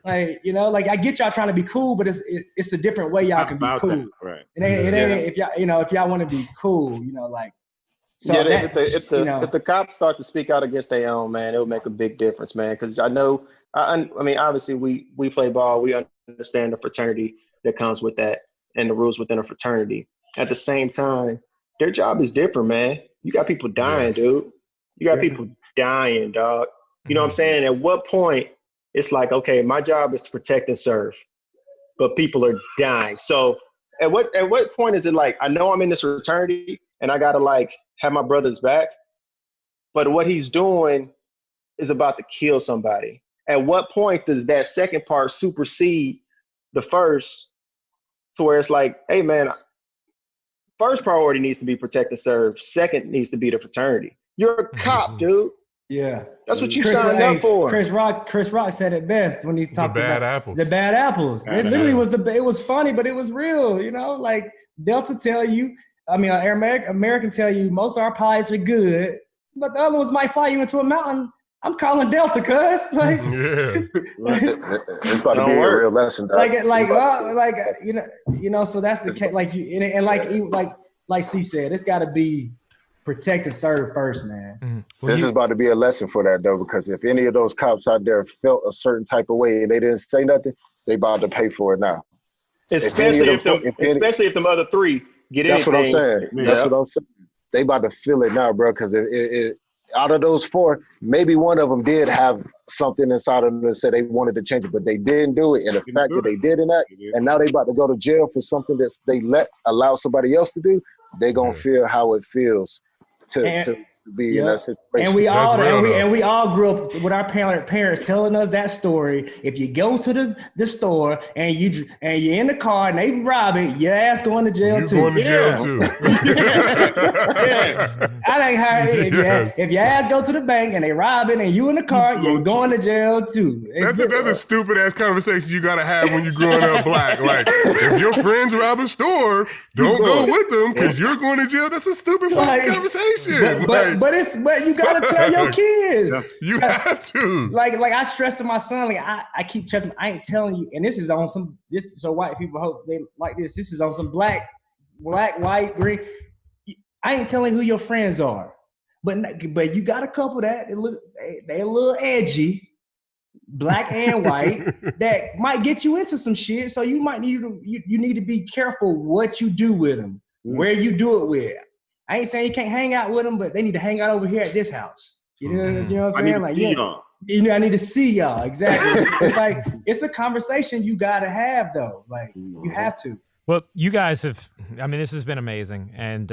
Like, you know, like, I get y'all trying to be cool, but it's a different way y'all can be cool. That, right. It ain't if y'all want to be cool, you know, like. So yeah, if the cops start to speak out against their own, man, it would make a big difference, man. Because I know, I mean, obviously we play ball, we understand the fraternity that comes with that and the rules within a fraternity. At the same time, their job is different, man. You got people dying, dude. You got people dying, dog. You know what I'm saying? At what point it's like, okay, my job is to protect and serve, but people are dying. So at what point is it like, I know I'm in this fraternity and I gotta, like, have my brother's back, but what he's doing is about to kill somebody. At what point does that second part supersede the first, to where it's like, hey, man, first priority needs to be protect and serve. Second needs to be the fraternity. You're a cop, dude. Yeah. That's what you signed up for. Chris Rock said it best when he talked about apples. The bad apples. It literally it was funny, but it was real, you know, like, Delta tell you, I mean, American tell you most of our pilots are good, but the other ones might fly you into a mountain. I'm calling Delta, cuz. Like, it's about to be a real lesson, dog. You know, so that's the case. Like, like C said, it's got to be protect and serve first, man. Mm-hmm. This is about to be a lesson for that, though, because if any of those cops out there felt a certain type of way and they didn't say nothing, they about to pay for it now. Especially if them other three get That's anything. what I'm saying. Yeah. That's what I'm saying. They about to feel it now, bro, because it out of those 4, maybe one of them did have something inside of them that said they wanted to change it, but they didn't do it. And the fact that they did that, and now they about to go to jail for something that they allow somebody else to do, they going to feel how it feels to to be in that situation. And we That's all real, and we all grew up with our parents telling us that story. If you go to the store and you're in the car and they rob it, your ass going to jail You too. going to jail too. Yes. I ain't heard it. Yes. If your ass go to the bank and they rob it and you in the car, you're going to jail too. That's another stupid ass conversation you gotta have when you're growing up black. Like, if your friends rob a store, don't go with them because you're going to jail. That's a stupid fucking conversation. But you gotta tell your kids. You have to. Like I stress to my son, like I keep stressing, I ain't telling you, and this is on some, this so white people hope they like this. This is on some black, white, green. I ain't telling who your friends are, but you got a couple that they a little edgy, black and white, that might get you into some shit. So you might need you need to be careful what you do with them, where you do it with. I ain't saying you can't hang out with them, but they need to hang out over here at this house. You know what I'm saying? Like, I need to see y'all. Exactly. It's like, it's a conversation you gotta have though. Like, you have to. Well, you guys have, I mean, this has been amazing, and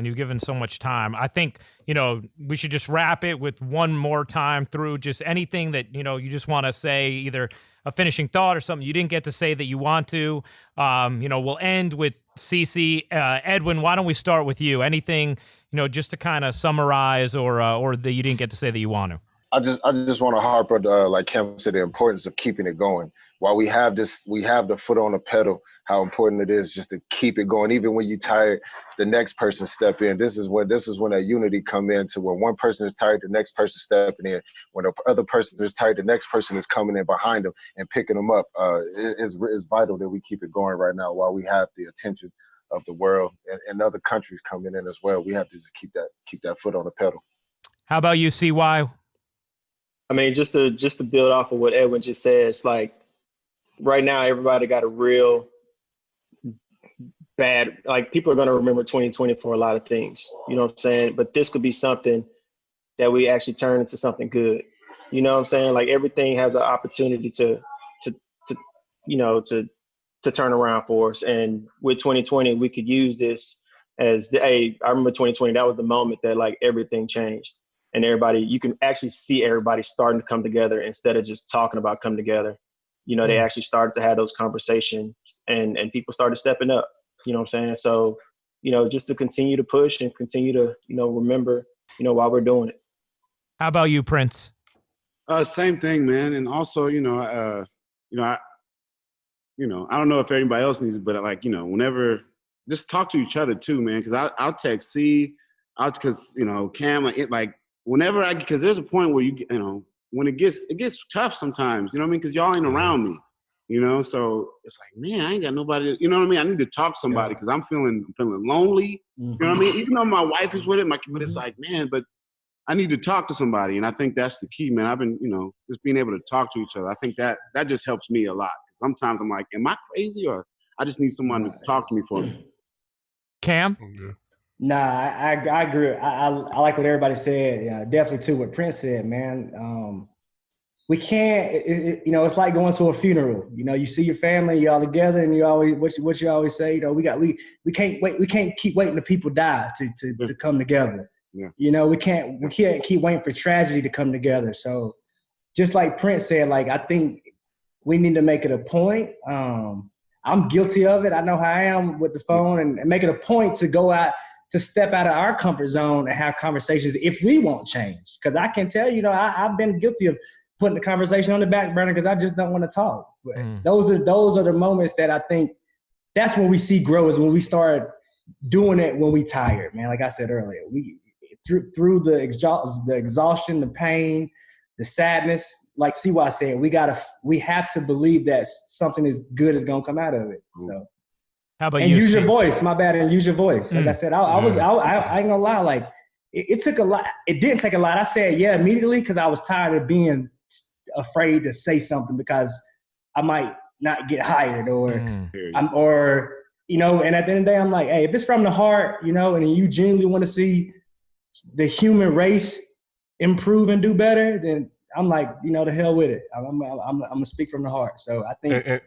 you've given so much time. I think, we should just wrap it with one more time through just anything that, you just want to say, either a finishing thought or something you didn't get to say that you want to. We'll end with Cece. Edwin, why don't we start with you? Anything, just to kind of summarize or that you didn't get to say that you want to? I just want to harp on, like Cam said, the importance of keeping it going. While we have the foot on the pedal, how important it is just to keep it going. Even when you're tired, the next person step in. This is when that unity come in, to when one person is tired, the next person stepping in. When the other person is tired, the next person is coming in behind them and picking them up. It's vital that we keep it going right now while we have the attention of the world and other countries coming in as well. We have to just keep that foot on the pedal. How about you, CY? I mean, just to build off of what Edwin just said, it's like right now everybody got a real bad, like, people are going to remember 2020 for a lot of things, you know what I'm saying? But this could be something that we actually turn into something good. You know what I'm saying? Like, everything has an opportunity to turn around for us. And with 2020, we could use this as I remember 2020, that was the moment that like everything changed. And you can actually see everybody starting to come together instead of just talking about come together. They actually started to have those conversations and people started stepping up, you know what I'm saying? So, just to continue to push and continue to, remember, while we're doing it. How about you, Prince? Same thing, man. And also, I don't know if everybody else needs it, but whenever, just talk to each other too, man. Cause I'll text Cam, whenever because there's a point where when it gets tough sometimes, you know what I mean? Cause y'all ain't around me, so it's like, man, I ain't got nobody, you know what I mean? I need to talk to somebody because I'm feeling lonely, you know what I mean? Even though my wife is with it, but it's like, man, but I need to talk to somebody. And I think that's the key, man. I've been, just being able to talk to each other. I think that just helps me a lot. Sometimes I'm like, am I crazy, or I just need someone to talk to me for me? Cam? Nah, I agree. I like what everybody said. Yeah, definitely too what Prince said, man. We can't. It's like going to a funeral. You see your family, y'all together, and you always what you always say. We can't wait. We can't keep waiting till people die to come together. Yeah. We can't keep waiting for tragedy to come together. So, just like Prince said, like, I think we need to make it a point. I'm guilty of it. I know how I am with the phone, and make it a point to go out, to step out of our comfort zone and have conversations if we won't change. Because I can tell you, I've been guilty of putting the conversation on the back burner because I just don't want to talk. But those are the moments that I think that's when we see grow, is when we start doing it when we tired, man. Like I said earlier, we through the exhaustion, the pain, the sadness. Like CY said, we have to believe that something is good is gonna come out of it. So. How about and you? Use your voice. My bad. And use your voice. Like I said, I ain't gonna lie. Like it took a lot. It didn't take a lot. I said yeah immediately because I was tired of being afraid to say something because I might not get hired or And at the end of the day, I'm like, hey, if it's from the heart, and you genuinely want to see the human race improve and do better, then I'm like, the hell with it. I'm gonna speak from the heart. So I think.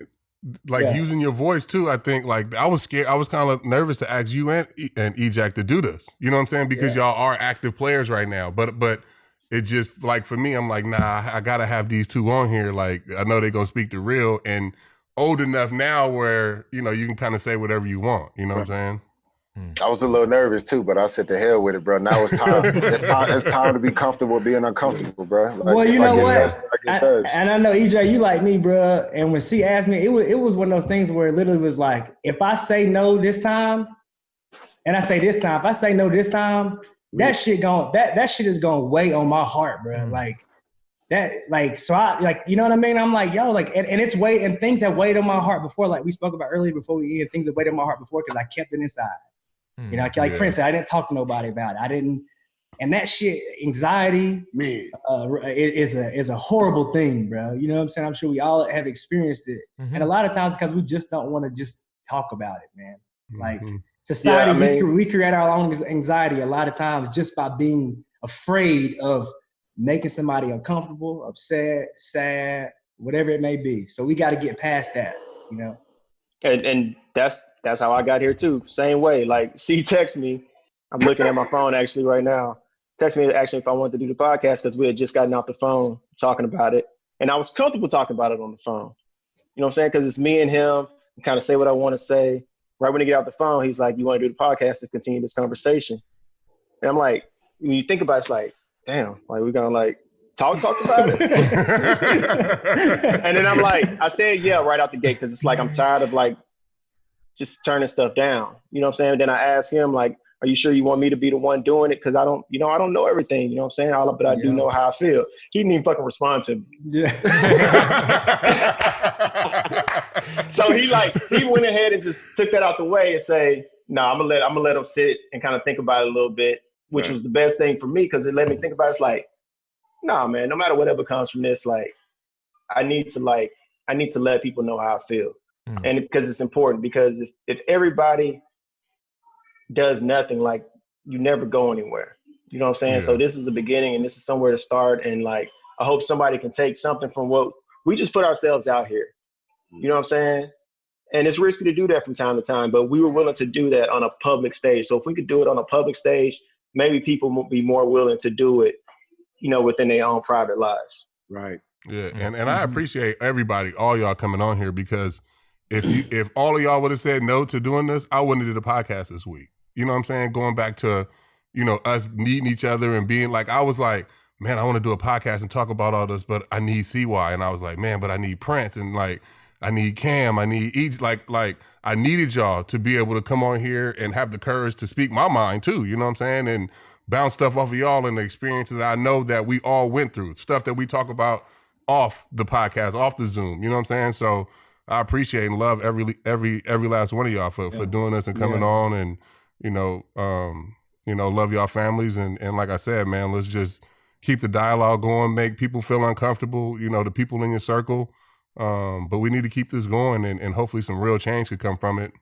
like using your voice too. I think like I was scared. I was kind of nervous to ask you and Ejak to do this. You know what I'm saying? Because y'all are active players right now. But it just like for me, I'm like, nah, I gotta have these two on here. Like I know they're gonna speak the real and old enough now where you know you can kind of say whatever you want. You know what I'm saying? I was a little nervous too, but I said to hell with it, bro. Now it's time. It's time to be comfortable being uncomfortable, bro. Like, well, you know what? I and I know EJ, you like me, bro. And when she asked me, it was one of those things where it literally was like, if I say no this time, and I say this time, if I say no this time, that shit is gonna weigh on my heart, bro. Like that, like so I like, you know what I mean? I'm like, yo, like, and it's weighed, and things have weighed on my heart before, like we spoke about earlier before we ended, things have weighed on my heart before because I kept it inside. You know, like Prince said, I didn't talk to nobody about it. And that shit, anxiety, man, is a horrible thing, bro. You know what I'm saying? I'm sure we all have experienced it. And a lot of times because we just don't want to just talk about it, man. Like society, we create our own anxiety a lot of times just by being afraid of making somebody uncomfortable, upset, sad, whatever it may be. So we got to get past that, you know? And that's how I got here too. Same way. Like, C text me. I'm looking at my phone actually right now. Text me actually if I wanted to do the podcast because we had just gotten off the phone talking about it, and I was comfortable talking about it on the phone. You know what I'm saying? Because it's me and him. Kind of say what I want to say. Right when he get off the phone, he's like, "You want to do the podcast to continue this conversation?" And I'm like, when you think about it, it's like, damn, like we're gonna like talk about it. And then I'm like, I said yeah right out the gate because it's like I'm tired of like just turning stuff down. You know what I'm saying? And then I asked him like, are you sure you want me to be the one doing it? Because I don't know everything. You know what I'm saying? But I do know how I feel. He didn't even fucking respond to me. Yeah. So he went ahead and just took that out the way and say, no, I'm gonna let him sit and kind of think about it a little bit, which was the best thing for me because it let me think about it. It's like, nah, man, no matter whatever comes from this, like I need to let people know how I feel. And because it's important, because if everybody does nothing, like you never go anywhere. You know what I'm saying? Yeah. So this is the beginning and this is somewhere to start. And like, I hope somebody can take something from what we just put ourselves out here. You know what I'm saying? And it's risky to do that from time to time, but we were willing to do that on a public stage. So if we could do it on a public stage, maybe people will be more willing to do it, you know, within their own private lives. Right. Yeah. And I appreciate everybody, all y'all coming on here because if all of y'all would have said no to doing this, I wouldn't have did a podcast this week. You know what I'm saying? Going back to, you know, us meeting each other and being like, I was like, man, I want to do a podcast and talk about all this, but I need CY. And I was like, man, but I need Prince and like, I need Cam. I need each, like I needed y'all to be able to come on here and have the courage to speak my mind too. You know what I'm saying? And bounce stuff off of y'all and the experiences I know that we all went through, stuff that we talk about off the podcast, off the Zoom. You know what I'm saying? So I appreciate and love every last one of y'all for doing this and coming on and, you know, love y'all families. And like I said, man, let's just keep the dialogue going, make people feel uncomfortable, you know, the people in your circle. But we need to keep this going and hopefully some real change could come from it.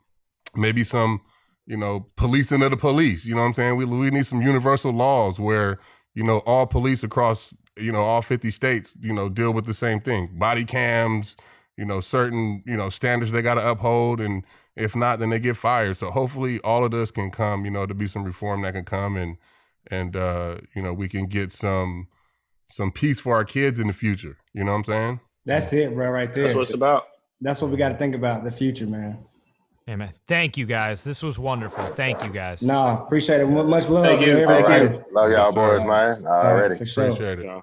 Maybe some, you know, policing of the police, you know what I'm saying? We need some universal laws where, you know, all police across, you know, all 50 states, you know, deal with the same thing. Body cams, you know, certain, you know, standards they got to uphold. And if not, then they get fired. So hopefully all of this can come, you know, to be some reform that can come and you know, we can get some peace for our kids in the future. You know what I'm saying? That's it, bro, right there. That's what it's about. That's what we got to think about, the future, man. Hey, man. Thank you, guys. This was wonderful. Thank you, guys. No, appreciate it. Much love. Thank you. Love y'all boys, man. Already. For sure. Appreciate it.